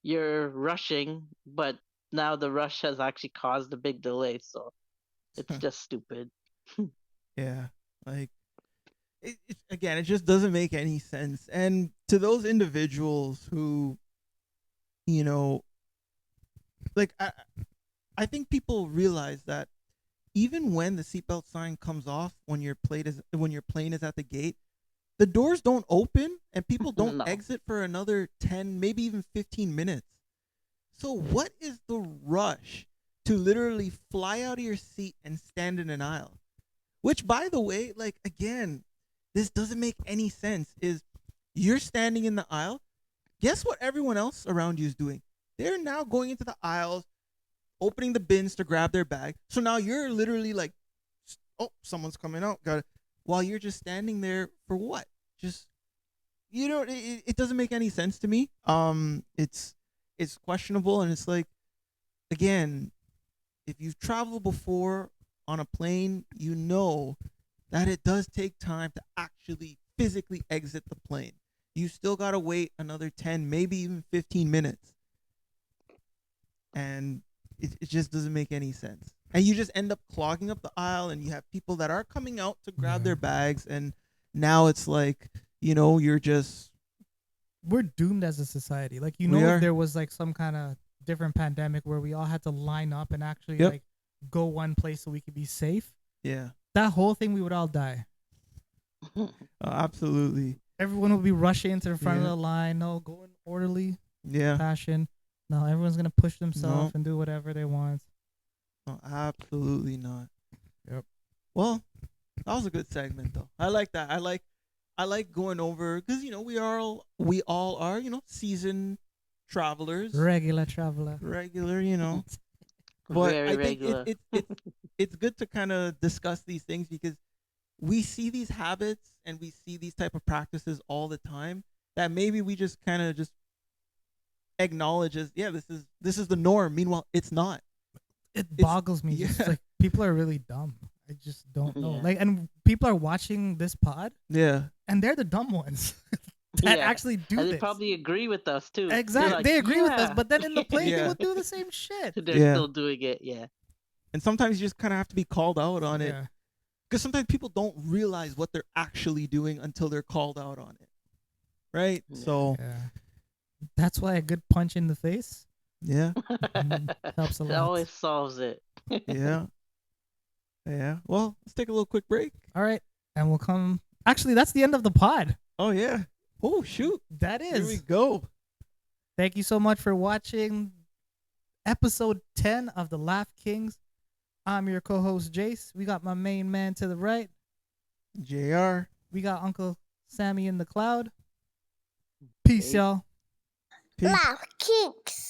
you're rushing, but now the rush has actually caused a big delay. So it's just stupid. Yeah, like again, it just doesn't make any sense. And to those individuals who, you know, like I think people realize that even when the seatbelt sign comes off when your plane is at the gate, the doors don't open and people don't No. exit for another 10, maybe even 15 minutes. So what is the rush to literally fly out of your seat and stand in an aisle? Which, by the way, like, again, this doesn't make any sense. Is you're standing in the aisle. Guess what everyone else around you is doing? They're now going into the aisles, opening the bins to grab their bag. So now you're literally like, oh, someone's coming out. Got it. While you're just standing there for what? Just, it doesn't make any sense to me. It's questionable, and it's like, again, if you've traveled before on a plane, you know that it does take time to actually physically exit the plane. You still got to wait another 10, maybe even 15 minutes. And it just doesn't make any sense. And you just end up clogging up the aisle, and you have people that are coming out to grab their bags. And now it's like, you're just. We're doomed as a society. Like, We are. if there was like some kind of different pandemic where we all had to line up and actually Yep. like go one place so we could be safe, Yeah. that whole thing, we would all die. Absolutely. Everyone would be rushing into the front Yeah. of the line. No, go in orderly Yeah. fashion. No, everyone's gonna push themselves No. and do whatever they want. No, absolutely not. Yep. Well, that was a good segment though. I like that. I like going over because we all are seasoned travelers, Regular traveler. regular. But Very I think regular. it's good to kind of discuss these things because we see these habits and we see these type of practices all the time that maybe we just kind of just acknowledge as this is the norm. Meanwhile, it's not. It boggles me. yeah. Just like people are really dumb. I just don't know. Yeah. Like, and people are watching this pod, Yeah. and they're the dumb ones that Yeah. actually do And this. they probably agree with us too. They're Exactly. like, They agree with us, "Yeah." but then in the plane, they Yeah. would do the same shit. They're Yeah. still doing it. Yeah. And sometimes you just kind of have to be called out on it Yeah. because sometimes people don't realize what they're actually doing until they're called out on it. Right? Yeah. So, Yeah. That's why a good punch in the face yeah. helps a It lot. always solves it. Yeah. Yeah. Well, let's take a little quick break. All right. And we'll come. Actually, that's the end of the pod. Oh, yeah. Oh, shoot. That Here we is. go. Thank you so much for watching episode 10 of the Laugh Kingz. I'm your co-host, Jace. We got my main man to the right. JR. We got Uncle Sammy in the cloud. Peace, Hey. y'all. Peace. Laugh Kingz.